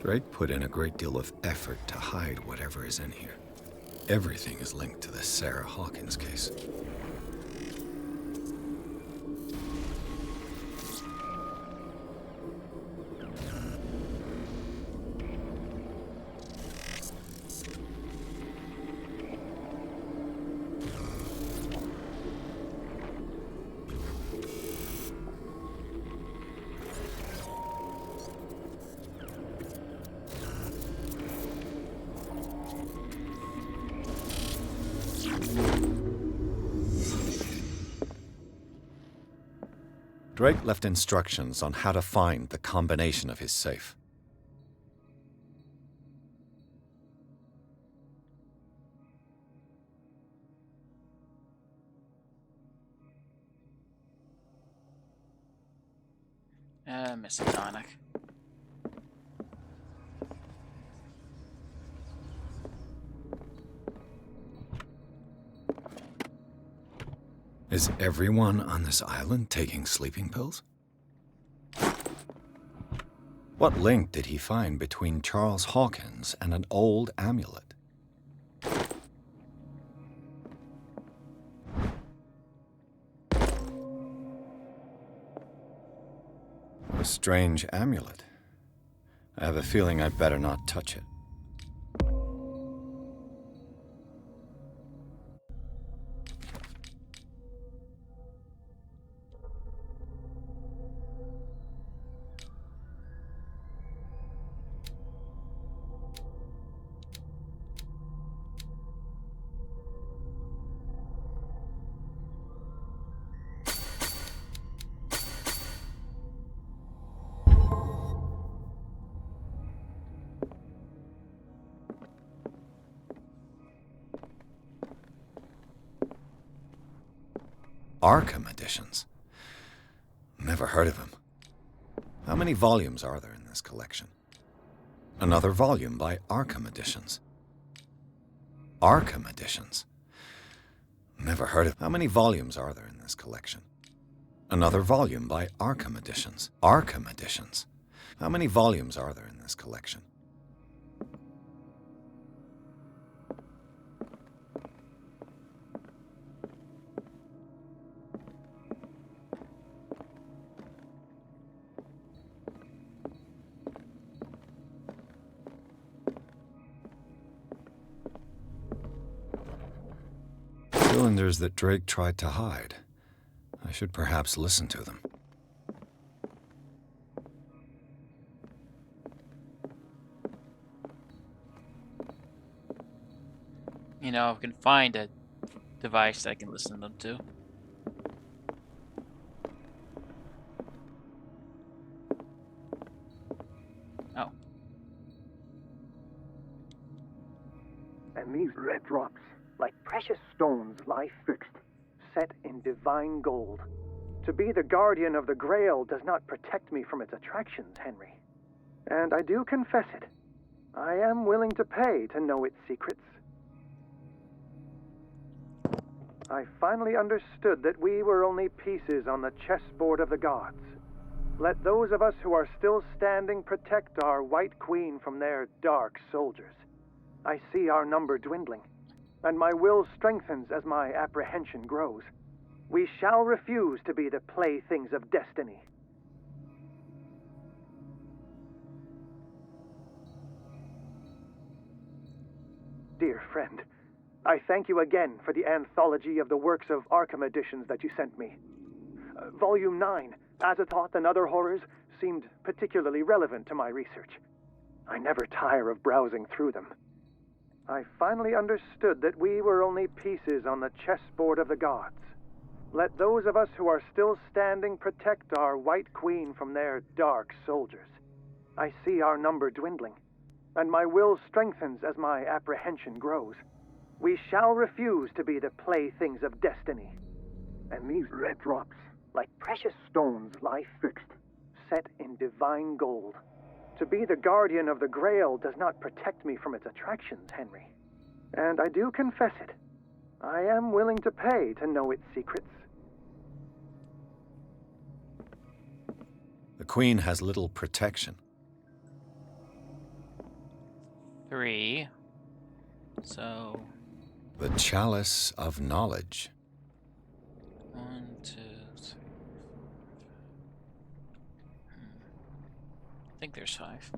C: Drake put in a great deal of effort to hide whatever is in here. Everything is linked to the Sarah Hawkins case. Drake left instructions on how to find the combination of his safe.
A: Missing Sonic.
C: Is everyone on this island taking sleeping pills? What link did he find between Charles Hawkins and an old amulet? A strange amulet. I have a feeling I'd better not touch it. Arkham editions. Never heard of him. How many volumes are there in this collection? Another volume by Arkham Editions. Arkham Editions. Never heard of. How many volumes are there in this collection? Another volume by Arkham Editions. Arkham Editions. How many volumes are there in this collection? Cylinders that Drake tried to hide. I should perhaps listen to them.
A: You know, I can find a device that I can listen to them to. Oh.
G: And these red drops, like precious stones, lie fixed, set in divine gold. To be the guardian of the Grail does not protect me from its attractions, Henry. And I do confess it. I am willing to pay to know its secrets. I finally understood that we were only pieces on the chessboard of the gods. Let those of us who are still standing protect our White Queen from their dark soldiers. I see our number dwindling, and my will strengthens as my apprehension grows. We shall refuse to be the playthings of destiny. Dear friend, I thank you again for the anthology of the works of Arkham editions that you sent me. Volume 9, Azathoth and Other Horrors, seemed particularly relevant to my research. I never tire of browsing through them. I finally understood that we were only pieces on the chessboard of the gods. Let those of us who are still standing protect our White Queen from their dark soldiers. I see our number dwindling, and my will strengthens as my apprehension grows. We shall refuse to be the playthings of destiny. And these red drops, like precious stones, lie fixed, set in divine gold. To be the guardian of the Grail does not protect me from its attractions, Henry. And I do confess it. I am willing to pay to know its secrets.
C: The Queen has little protection.
A: 3. So...
C: The Chalice of Knowledge.
A: 1, 2, 3, 4. I think there's 5.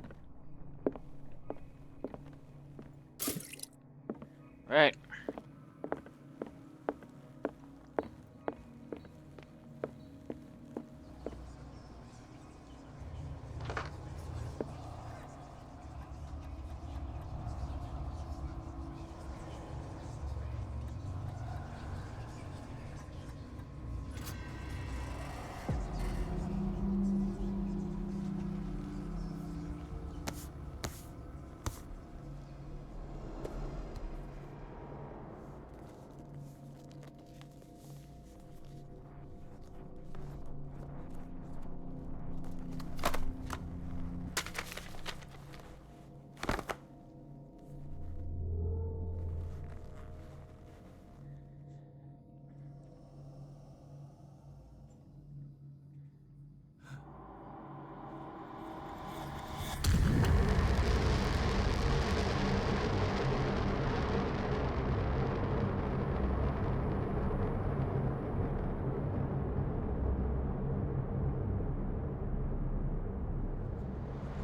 A: Right.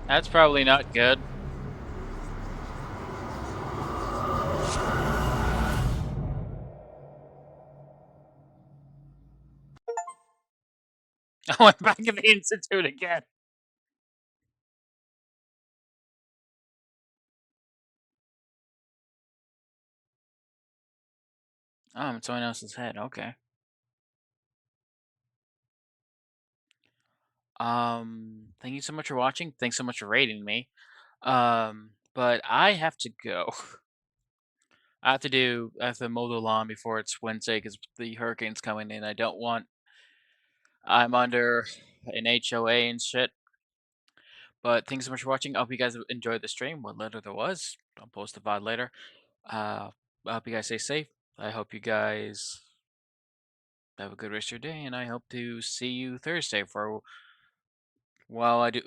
A: That's probably not good. I went back in the Institute again. Oh, I'm in someone else's head. Okay. Thank you so much for watching. Thanks so much for rating me. But I have to go. I have to mow the lawn before it's Wednesday because the hurricane's coming in. I'm under an HOA and shit. But thanks so much for watching. I hope you guys enjoyed the stream. What little there was. I'll post the VOD later. I hope you guys stay safe. I hope you guys have a good rest of your day, and I hope to see you Thursday for while I do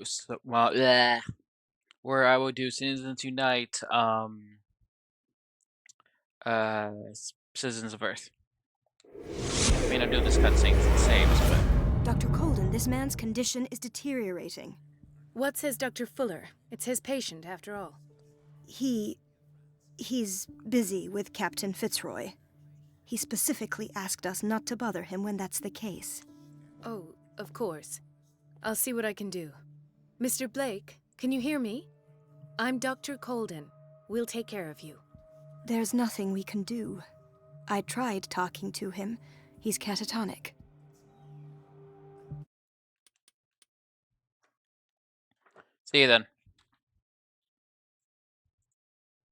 A: well, bleh, where I will do Citizens Unite. Citizens of Earth. May not do this cutscenes and saves, but
F: Dr. Colden, this man's condition is deteriorating.
P: What says Dr. Fuller? It's his patient, after all.
F: He's busy with Captain Fitzroy. He specifically asked us not to bother him when that's the case.
P: Oh, of course. I'll see what I can do. Mr. Blake, can you hear me? I'm Dr. Colden. We'll take care of you.
F: There's nothing we can do. I tried talking to him. He's catatonic.
A: see you then.